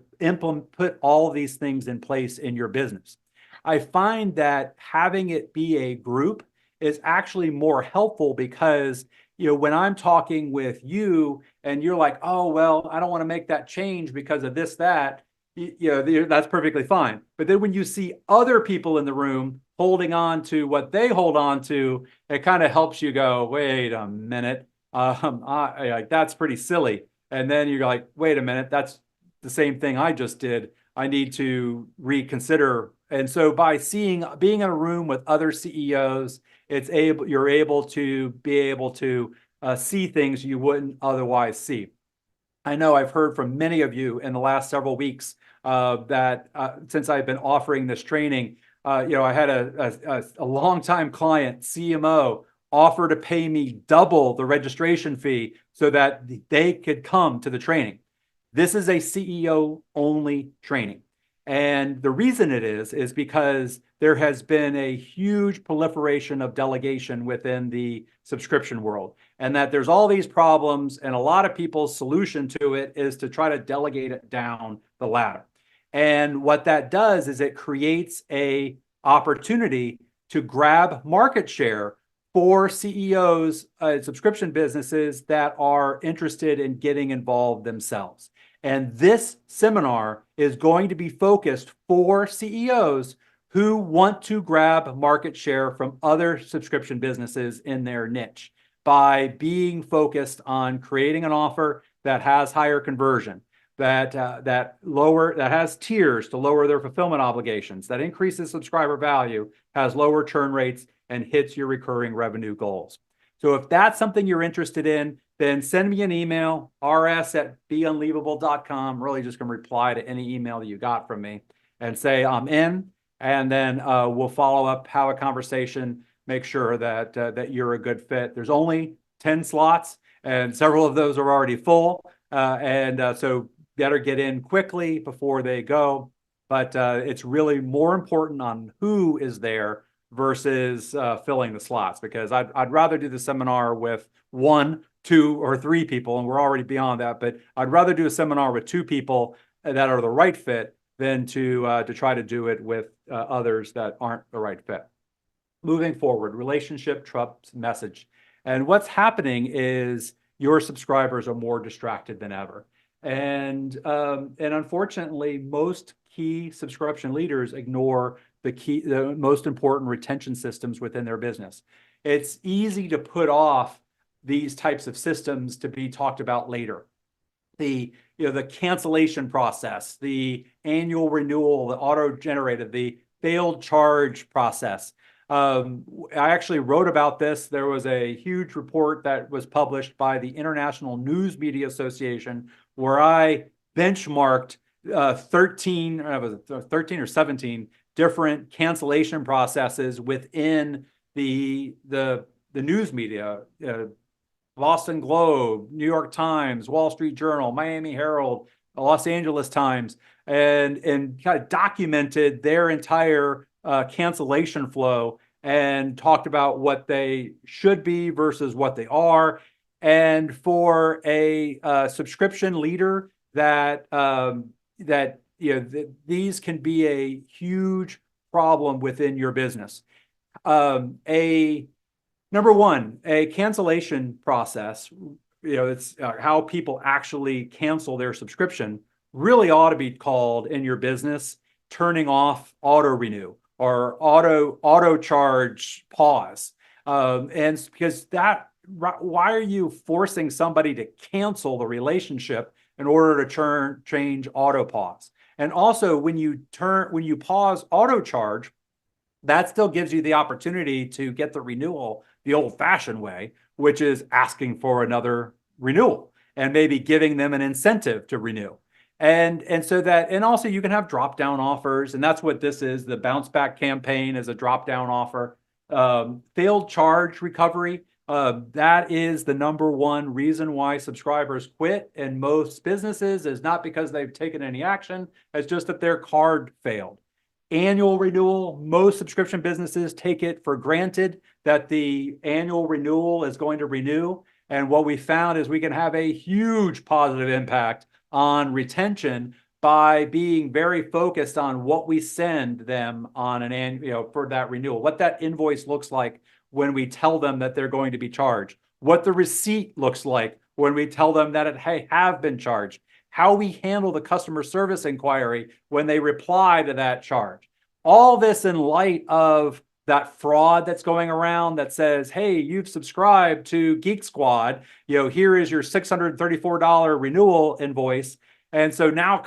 put all of these things in place in your business. I find that having it be a group is actually more helpful because when I'm talking with you and you're like, oh, well, I don't want to make that change because of this, that, that's perfectly fine. But then when you see other people in the room holding on to what they hold on to, it kind of helps you go, wait a minute, that's pretty silly. And then you're like, wait a minute, that's the same thing I just did. I need to reconsider. And so by being in a room with other CEOs, you're able to see things you wouldn't otherwise see. I know I've heard from many of you in the last several weeks that since I've been offering this training, I had a longtime client, CMO, offer to pay me double the registration fee so that they could come to the training. This is a CEO only training. And the reason it is because there has been a huge proliferation of delegation within the subscription world, and that there's all these problems, and a lot of people's solution to it is to try to delegate it down the ladder. And what that does is it creates a opportunity to grab market share for CEOs, subscription businesses that are interested in getting involved themselves. And this seminar is going to be focused for CEOs who want to grab market share from other subscription businesses in their niche by being focused on creating an offer that has higher conversion, that has tiers to lower their fulfillment obligations, that increases subscriber value, has lower churn rates, and hits your recurring revenue goals. So if that's something you're interested in, then send me an email, rs@beunleavable.com. Really just going to reply to any email that you got from me and say I'm in, and then we'll follow up, have a conversation, make sure that you're a good fit. There's only 10 slots, and several of those are already full, so better get in quickly before they go. But it's really more important on who is there versus filling the slots, because I'd rather do the seminar with 1, 2, or 3 people, and we're already beyond that. But I'd rather do a seminar with 2 people that are the right fit than to try to do it with others that aren't the right fit. Moving forward, relationship trumps message. And what's happening is your subscribers are more distracted than ever. And unfortunately, most key subscription leaders ignore the most important retention systems within their business. It's easy to put off these types of systems to be talked about later. The cancellation process, the annual renewal, the auto-generated, the failed charge process. I actually wrote about this. There was a huge report that was published by the International News Media Association where I benchmarked 13 or 17 different cancellation processes within the news media. Boston Globe, New York Times, Wall Street Journal, Miami Herald, Los Angeles Times, and kind of documented their entire cancellation flow and talked about what they should be versus what they are. And for a subscription leader these can be a huge problem within your business. Number one, a cancellation process, it's how people actually cancel their subscription, really ought to be called in your business turning off auto renew or auto charge pause. And because why are you forcing somebody to cancel the relationship in order to change auto pause? And also when you pause auto charge, that still gives you the opportunity to get the renewal the old-fashioned way, which is asking for another renewal and maybe giving them an incentive to renew. And also you can have drop-down offers, and that's what this is. The bounce back campaign is a drop-down offer. Failed charge recovery, that is the number one reason why subscribers quit in most businesses, is not because they've taken any action, it's just that their card failed. Annual renewal, most subscription businesses take it for granted that the annual renewal is going to renew. And what we found is we can have a huge positive impact on retention by being very focused on what we send them on an annual, for that renewal, what that invoice looks like when we tell them that they're going to be charged, what the receipt looks like when we tell them that it have been charged, how we handle the customer service inquiry when they reply to that charge. All this in light of that fraud that's going around that says, hey, you've subscribed to Geek Squad, here is your $634 renewal invoice. And so now,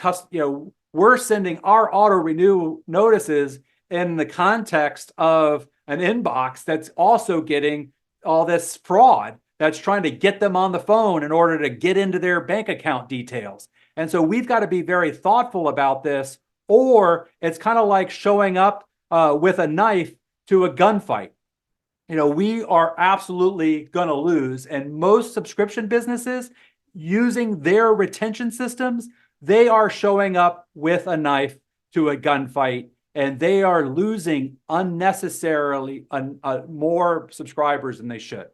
we're sending our auto renew notices in the context of an inbox that's also getting all this fraud that's trying to get them on the phone in order to get into their bank account details. And so we've got to be very thoughtful about this, or it's kind of like showing up with a knife to a gunfight. We are absolutely going to lose. And most subscription businesses using their retention systems, they are showing up with a knife to a gunfight, and they are losing unnecessarily more subscribers than they should.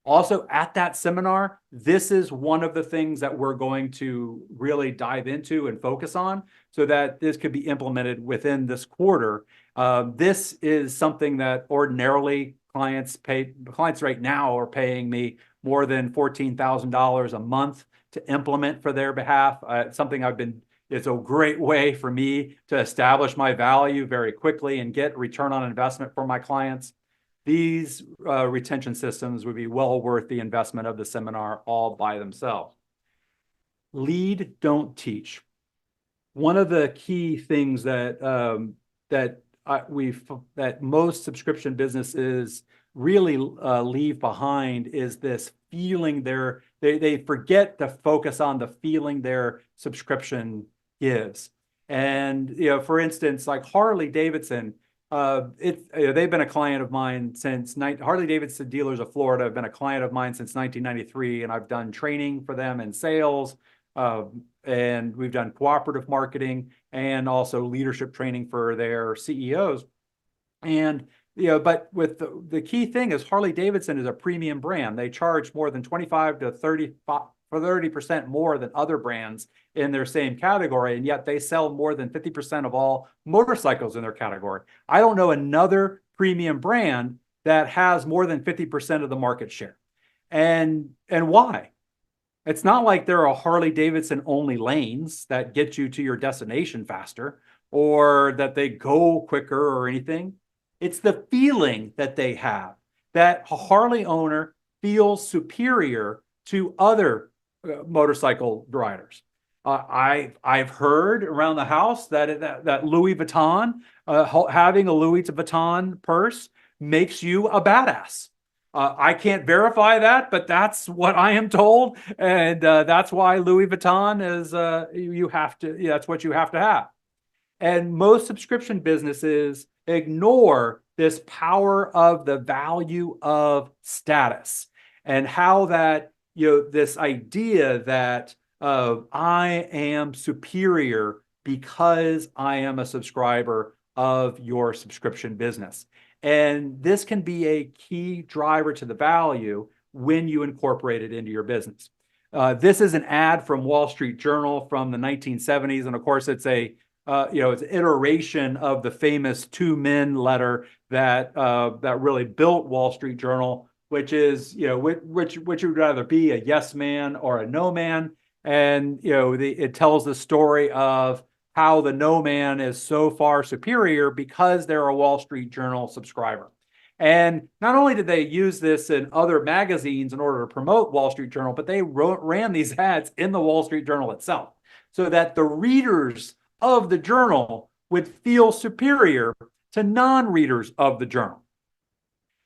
Also, at that seminar, this is one of the things that we're going to really dive into and focus on so that this could be implemented within this quarter. This is something that ordinarily clients right now are paying me more than $14,000 a month to implement for their behalf. It's a great way for me to establish my value very quickly and get return on investment for my clients. These retention systems would be well worth the investment of the seminar all by themselves. Lead, don't teach. One of the key things that most subscription businesses really leave behind is this feeling they forget to focus on the feeling their subscription gives. And for instance, like Harley Davidson. They've been a client of mine since Harley Davidson Dealers of Florida have been a client of mine since 1993, and I've done training for them in sales, and we've done cooperative marketing and also leadership training for their CEOs. And but with the key thing is Harley Davidson is a premium brand. They charge more than 25 to 30% more than other brands in their same category, and yet they sell more than 50% of all motorcycles in their category. I don't know another premium brand that has more than 50% of the market share. And why? It's not like there are Harley Davidson only lanes that get you to your destination faster or that they go quicker or anything. It's the feeling that they have, that a Harley owner feels superior to other motorcycle riders. I've heard around the house that Louis Vuitton, having a Louis Vuitton purse makes you a badass. I can't verify that, but that's what I am told, and that's why Louis Vuitton is you have to. Yeah, that's what you have to have. And most subscription businesses ignore this power of the value of status and how that, this idea that I am superior because I am a subscriber of your subscription business. And this can be a key driver to the value when you incorporate it into your business. This is an ad from Wall Street Journal from the 1970s. And of course, it's it's an iteration of the famous Two Men letter that really built Wall Street Journal, which is, which would rather be a yes man or a no man. And, it tells the story of how the no man is so far superior because they're a Wall Street Journal subscriber. And not only did they use this in other magazines in order to promote Wall Street Journal, but they ran these ads in the Wall Street Journal itself so that the readers of the journal would feel superior to non-readers of the journal.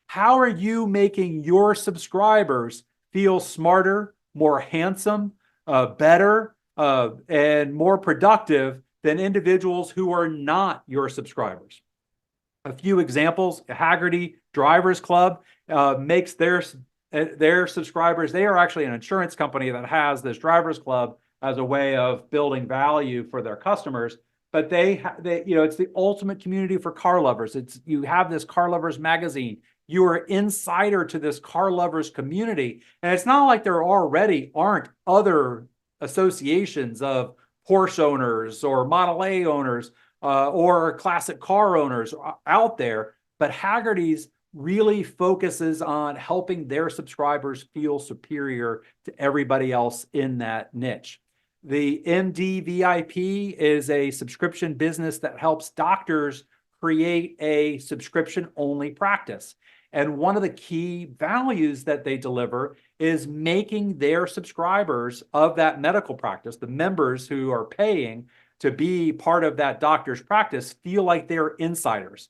How are you making your subscribers feel smarter, more handsome, better, and more productive than individuals who are not your subscribers? A few examples: Hagerty Drivers Club makes their subscribers. They are actually an insurance company that has this Drivers Club as a way of building value for their customers. But it's the ultimate community for car lovers. You have this car lovers magazine. You are insider to this car lovers community, and it's not like there already aren't other associations of Porsche owners or Model A owners or classic car owners out there. But Hagerty's really focuses on helping their subscribers feel superior to everybody else in that niche. The MD VIP is a subscription business that helps doctors create a subscription-only practice. And one of the key values that they deliver is making their subscribers of that medical practice, the members who are paying to be part of that doctor's practice, feel like they're insiders.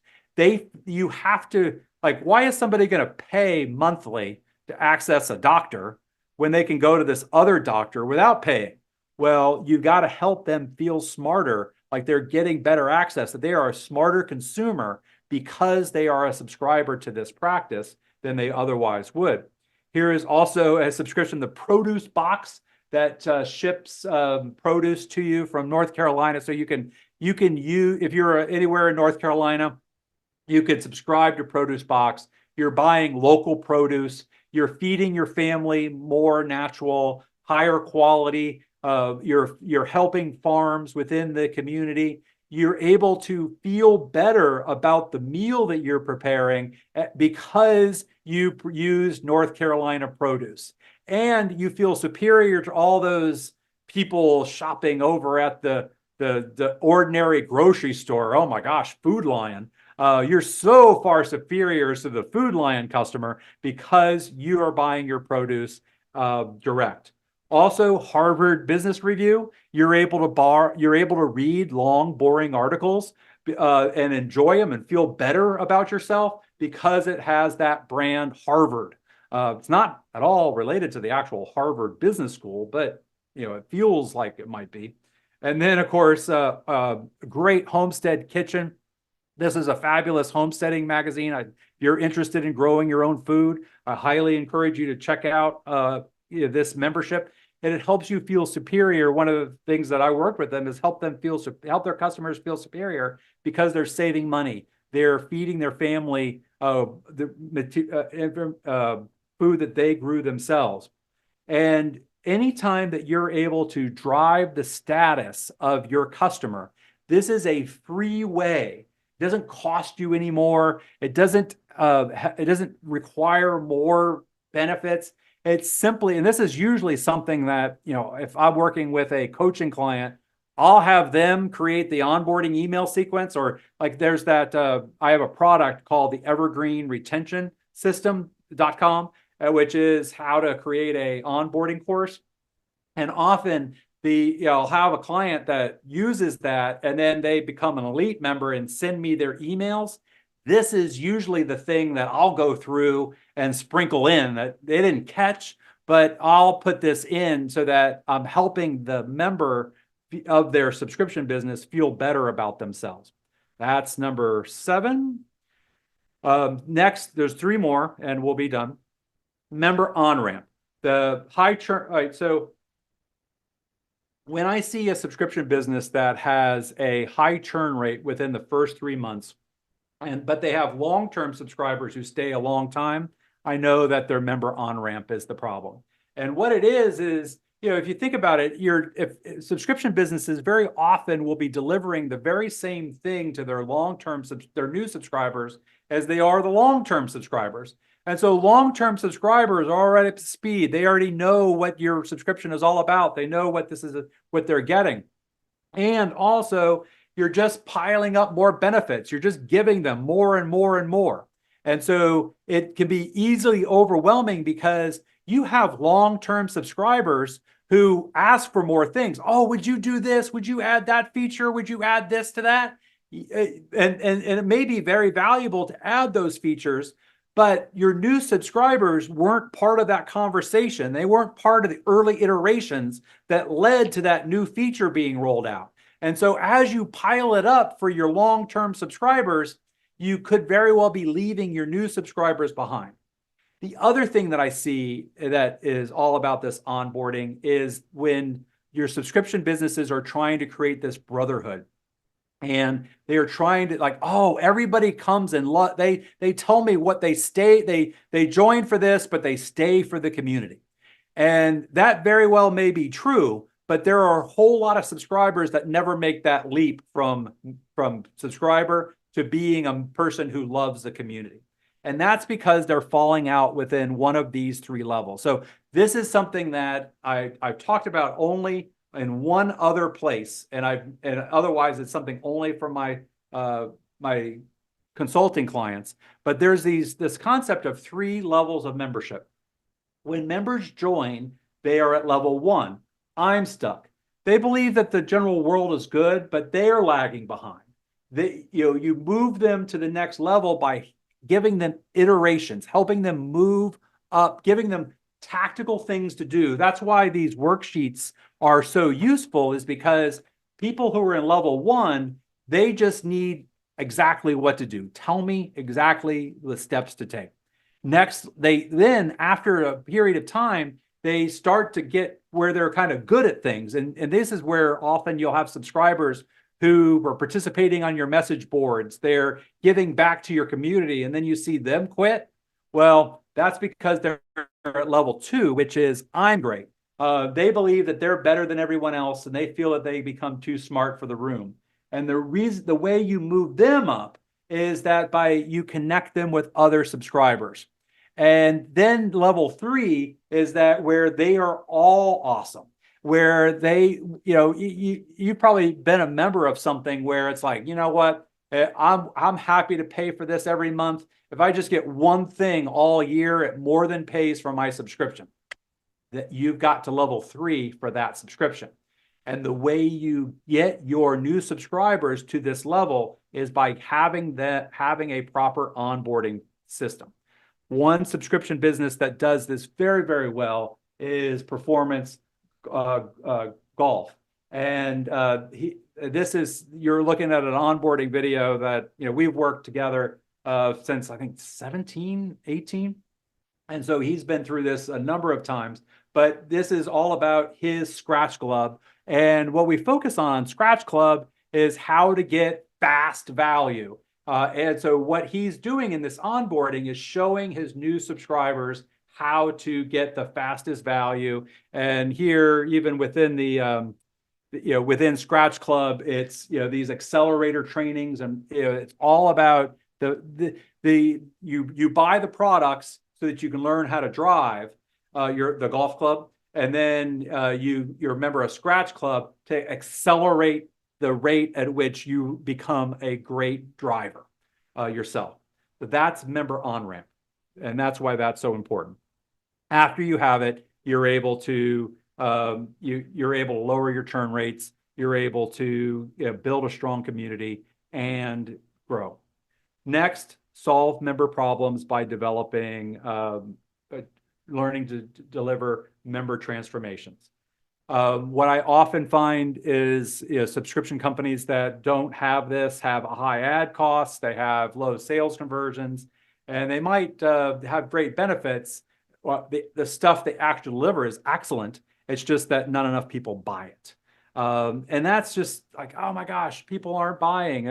You have to, like, why is somebody going to pay monthly to access a doctor when they can go to this other doctor without paying? Well, you got to help them feel smarter, like they're getting better access, that they are a smarter consumer because they are a subscriber to this practice than they otherwise would. Here is also a subscription, the Produce Box, that ships produce to you from North Carolina. So you can use, if you're anywhere in North Carolina, you could subscribe to Produce Box. You're buying local produce. You're feeding your family more natural, higher quality. You're helping farms within the community. You're able to feel better about the meal that you're preparing because you use North Carolina produce. And you feel superior to all those people shopping over at the ordinary grocery store. Oh my gosh, Food Lion. You're so far superior to the Food Lion customer because you are buying your produce direct. Also, Harvard Business Review, you're able to read long, boring articles and enjoy them and feel better about yourself because it has that brand Harvard. It's not at all related to the actual Harvard Business School, but it feels like it might be. And then, of course, great Homestead Kitchen. This is a fabulous homesteading magazine. If you're interested in growing your own food, I highly encourage you to check out this membership. And it helps you feel superior. One of the things that I work with them is help their customers feel superior because they're saving money. They're feeding their family food that they grew themselves. And anytime that you're able to drive the status of your customer, this is a free way. It doesn't cost you anymore. It doesn't require more benefits. It's simply, and this is usually something that, if I'm working with a coaching client, I'll have them create the onboarding email sequence, or like there's that, I have a product called the Evergreen Retention System.com, which is how to create a onboarding course. And often I'll have a client that uses that and then they become an elite member and send me their emails. This is usually the thing that I'll go through and sprinkle in that they didn't catch, but I'll put this in so that I'm helping the member of their subscription business feel better about themselves. That's number 7. Next, there's 3 more and we'll be done. Member on-ramp. The high churn. All right, so when I see a subscription business that has a high churn rate within the first 3 months, but they have long-term subscribers who stay a long time, I know that their member on-ramp is the problem. And what it is, if you think about it, if subscription businesses very often will be delivering the very same thing to their their new subscribers as they are the long-term subscribers. And so long-term subscribers are already up to speed. They already know what your subscription is all about. They know what what they're getting. And also, you're just piling up more benefits. You're just giving them more and more and more. And so it can be easily overwhelming because you have long-term subscribers who ask for more things. Oh, would you do this? Would you add that feature? Would you add this to that? And it may be very valuable to add those features, but your new subscribers weren't part of that conversation. They weren't part of the early iterations that led to that new feature being rolled out. And so as you pile it up for your long-term subscribers, you could very well be leaving your new subscribers behind. The other thing that I see that is all about this onboarding is when your subscription businesses are trying to create this brotherhood. And they are trying to everybody comes and they tell me what they join for this, but they stay for the community. And that very well may be true, but there are a whole lot of subscribers that never make that leap from subscriber to being a person who loves the community. And that's because they're falling out within one of these 3 levels. So this is something that I've talked about only in one other place, and otherwise it's something only for my my consulting clients. But there's this concept of 3 levels of membership. When members join, they are at level 1. I'm stuck. They believe that the general world is good, but they are lagging behind. You move them to the next level by giving them iterations, helping them move up, giving them tactical things to do. That's why these worksheets are so useful, is because people who are in level 1, they just need exactly what to do. Tell me exactly the steps to take. Next, then after a period of time, they start to get where they're kind of good at things. And this is where often you'll have subscribers who are participating on your message boards. They're giving back to your community, and then you see them quit. Well, that's because they're at level 2, which is I'm great. They believe that they're better than everyone else, and they feel that they become too smart for the room. And the way you move them up is that you connect them with other subscribers. And then level 3 is that where they are all awesome, where you've probably been a member of something where it's like, you know what, I'm happy to pay for this every month. If I just get one thing all year, it more than pays for my subscription. That you've got to level 3 for that subscription. And the way you get your new subscribers to this level is by having a proper onboarding system. One subscription business that does this very, very well is Performance Golf. And you're looking at an onboarding video that we've worked together since I think 17, 18. And so he's been through this a number of times, but this is all about his Scratch Club. And what we focus on Scratch Club is how to get fast value. And so what he's doing in this onboarding is showing his new subscribers how to get the fastest value. And here, even within within Scratch Club, it's these accelerator trainings, and it's all about you buy the products so that you can learn how to drive. the golf club, and then you're a member of Scratch Club to accelerate the rate at which you become a great driver yourself. But that's member on-ramp, and that's why that's so important. After you have it, you're able to you're able to lower your churn rates. You're able to build a strong community and grow. Next, solve member problems by developing, learning to deliver member transformations. What I often find is subscription companies that don't have this have a high ad costs, they have low sales conversions, and they might have great benefits. Well, the stuff they actually deliver is excellent. It's just that not enough people buy it. And that's just like, oh my gosh, people aren't buying.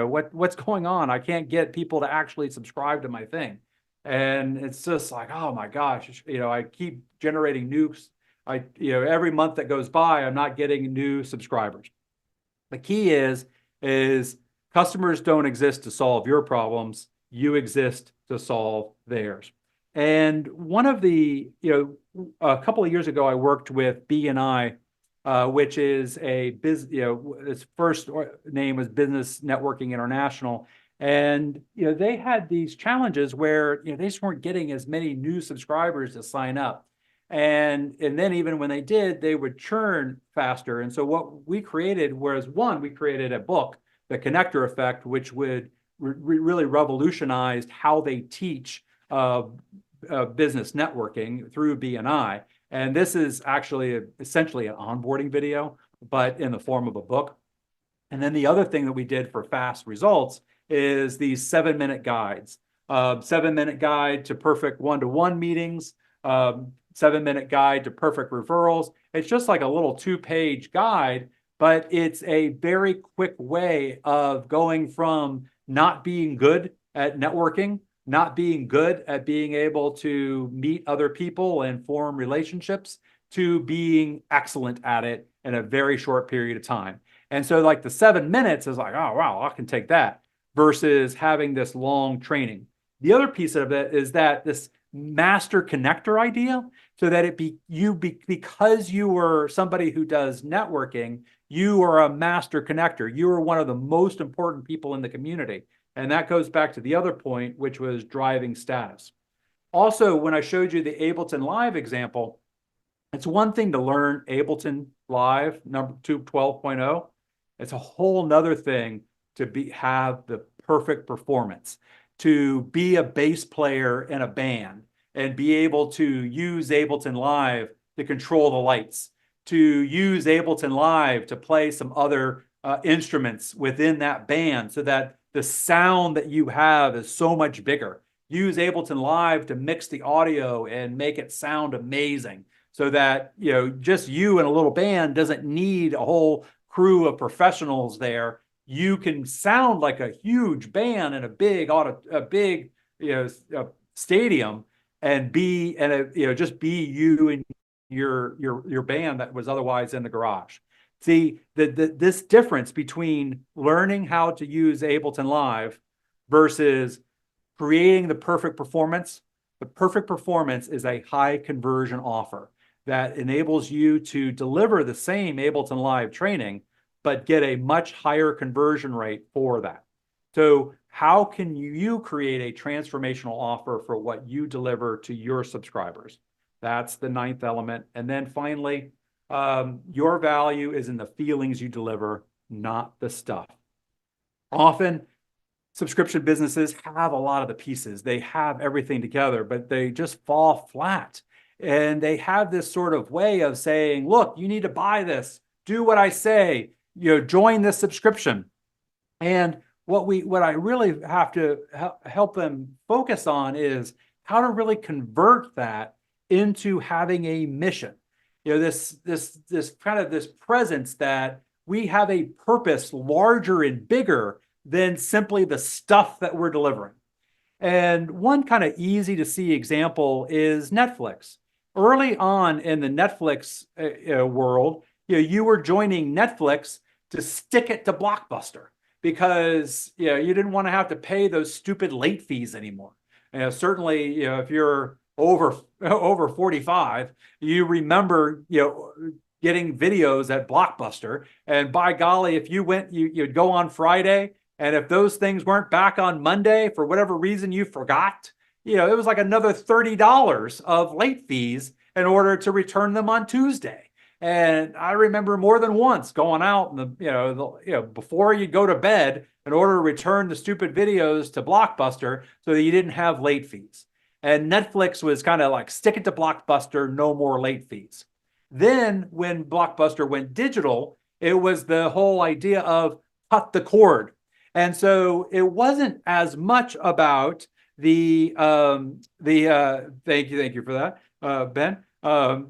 What's going on? I can't get people to actually subscribe to my thing. And it's just like, oh my gosh, I keep generating nukes. Every month that goes by, I'm not getting new subscribers. The key is customers don't exist to solve your problems. You exist to solve theirs. And one of the, a couple of years ago, I worked with BNI, which is a its first name was Business Networking International. And, they had these challenges where, they just weren't getting as many new subscribers to sign up. And then even when they did, they would churn faster. And so what we created was, we created a book, The Connector Effect, which would really revolutionized how they teach business networking through BNI. And this is actually essentially an onboarding video, but in the form of a book. And then the other thing that we did for fast results is these 7-minute guides. 7-minute guide to perfect one-to-one meetings, 7-minute guide to perfect referrals. It's just like a little 2-page guide, but it's a very quick way of going from not being good at networking, not being good at being able to meet other people and form relationships, to being excellent at it in a very short period of time. And so like the 7 minutes is like, oh, wow, I can take that, versus having this long training. The other piece of it is that this master connector idea, so that because you were somebody who does networking, you are a master connector. You are one of the most important people in the community. And that goes back to the other point, which was driving status. Also, when I showed you the Ableton Live example, it's one thing to learn Ableton Live number 12.0. It's a whole nother thing to have the perfect performance, to be a bass player in a band and be able to use Ableton Live to control the lights, to use Ableton Live to play some other instruments within that band so that the sound that you have is so much bigger. Use Ableton Live to mix the audio and make it sound amazing, so that just you and a little band doesn't need a whole crew of professionals there. You can sound like a huge band in a big stadium, and just be you and your band that was otherwise in the garage. See, this difference between learning how to use Ableton Live versus creating the perfect performance. The perfect performance is a high conversion offer that enables you to deliver the same Ableton Live training, but get a much higher conversion rate for that. So how can you create a transformational offer for what you deliver to your subscribers? That's the 9th element. And then finally, your value is in the feelings you deliver, not the stuff. Often, subscription businesses have a lot of the pieces. They have everything together, but they just fall flat. And they have this sort of way of saying, look, you need to buy this, do what I say, join this subscription. And what I really have to help them focus on is how to really convert that into having a mission. This presence that we have a purpose larger and bigger than simply the stuff that we're delivering. And one kind of easy to see example is Netflix. Early on in the Netflix world, you were joining Netflix to stick it to Blockbuster because you didn't want to have to pay those stupid late fees anymore. Certainly, if you're over 45, you remember, getting videos at Blockbuster. And by golly, if you went, you'd go on Friday, and if those things weren't back on Monday for whatever reason you forgot, it was like another $30 of late fees in order to return them on Tuesday. And I remember more than once going out and before you go to bed in order to return the stupid videos to Blockbuster so that you didn't have late fees. And Netflix was kind of like, stick it to Blockbuster, no more late fees. Then when Blockbuster went digital, it was the whole idea of cut the cord. And so it wasn't as much about thank you for that, Ben.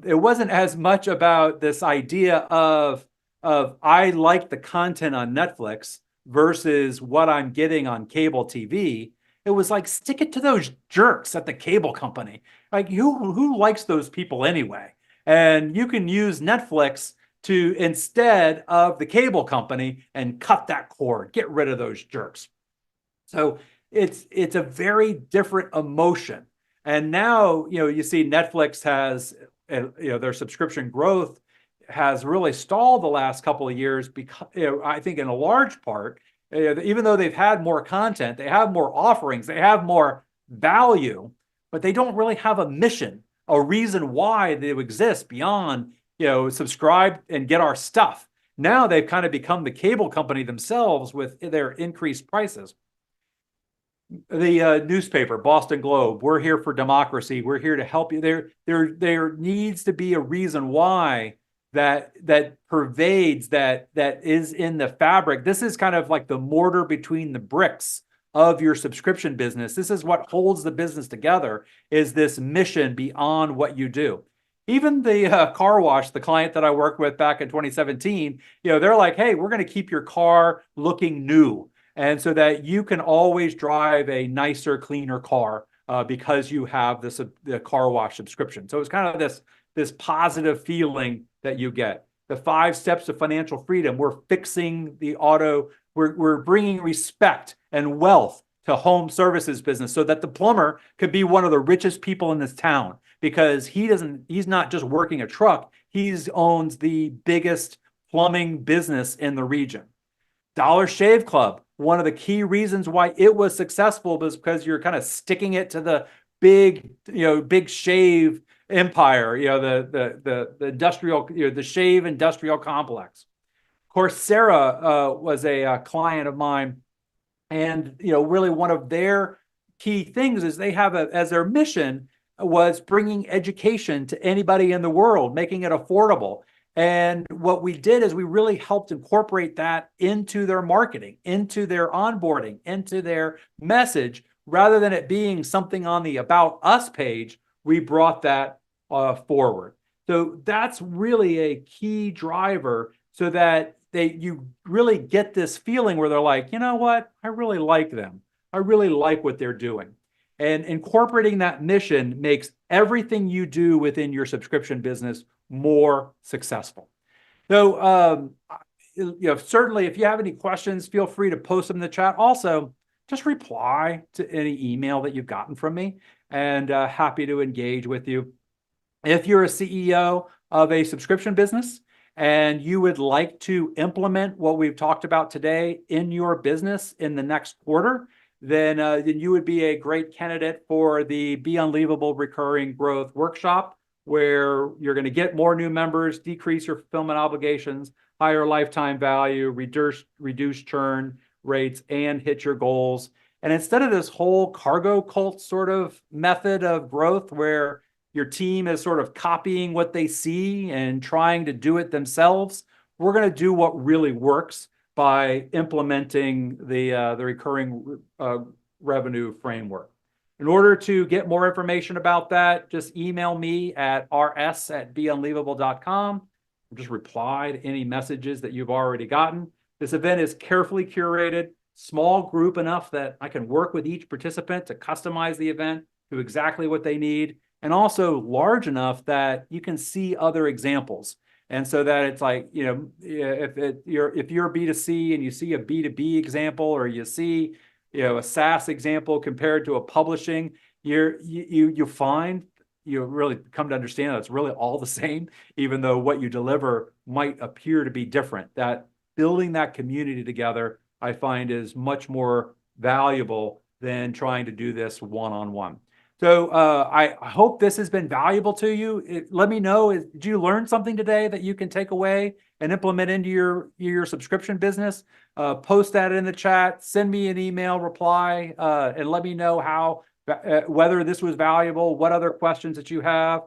It wasn't as much about this idea of I like the content on Netflix versus what I'm getting on cable TV. It was like, stick it to those jerks at the cable company. Like, who likes those people anyway? And you can use Netflix to, instead of the cable company, and cut that cord, get rid of those jerks. So it's a very different emotion. And now, you see Netflix has, their subscription growth has really stalled the last couple of years because, I think in a large part, even though they've had more content, they have more offerings, they have more value, but they don't really have a mission, a reason why they exist beyond, subscribe and get our stuff. Now they've kind of become the cable company themselves with their increased prices. The newspaper, Boston Globe, we're here for democracy. We're here to help you. There needs to be a reason why that pervades, that is in the fabric. This is kind of like the mortar between the bricks of your subscription business. This is what holds the business together, is this mission beyond what you do. Even the car wash, the client that I worked with back in 2017, they're like, hey, we're going to keep your car looking new, and so that you can always drive a nicer, cleaner car because you have the car wash subscription. So it's kind of this positive feeling that you get. The 5 steps to financial freedom. We're fixing the auto. We're bringing respect and wealth to home services business so that the plumber could be one of the richest people in this town, because he's not just working a truck. He owns the biggest plumbing business in the region. Dollar Shave Club. One of the key reasons why it was successful was because you're kind of sticking it to the big shave empire, the industrial, the shave industrial complex. Coursera was a client of mine, and really one of their key things is they have as their mission was bringing education to anybody in the world, making it affordable. And what we did is we really helped incorporate that into their marketing, into their onboarding, into their message. Rather than it being something on the About Us page, we brought that forward. So that's really a key driver, so that you really get this feeling where they're like, you know what, I really like them. I really like what they're doing. And incorporating that mission makes everything you do within your subscription business more successful. So, certainly if you have any questions, feel free to post them in the chat. Also, just reply to any email that you've gotten from me, and happy to engage with you. If you're a CEO of a subscription business and you would like to implement what we've talked about today in your business in the next quarter, then you would be a great candidate for the Be Unleavable Recurring Growth Workshop, where you're going to get more new members, decrease your fulfillment obligations, higher lifetime value, reduce churn rates, and hit your goals. And instead of this whole cargo cult sort of method of growth where your team is sort of copying what they see and trying to do it themselves, we're going to do what really works by implementing the recurring revenue framework. In order to get more information about that, just email me at rs@beunleavable.com. Just reply to any messages that you've already gotten. This event is carefully curated, small group enough that I can work with each participant to customize the event to exactly what they need, and also large enough that you can see other examples. And so that it's like, if you're B2C and you see a B2B example, or you see, a SaaS example compared to a publishing, you find you really come to understand that it's really all the same, even though what you deliver might appear to be different. That building that community together, I find, is much more valuable than trying to do this one-on-one. So I hope this has been valuable to you. Let me know, did you learn something today that you can take away and implement into your subscription business? Post that in the chat, send me an email reply, and let me know how, whether this was valuable, what other questions that you have.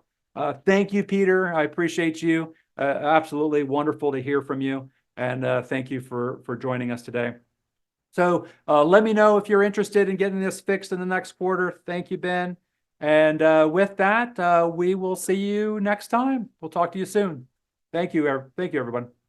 Thank you, Peter. I appreciate you. Absolutely wonderful to hear from you. And thank you for joining us today. So let me know if you're interested in getting this fixed in the next quarter. Thank you, Ben. And with that, we will see you next time. We'll talk to you soon. Thank you, everyone.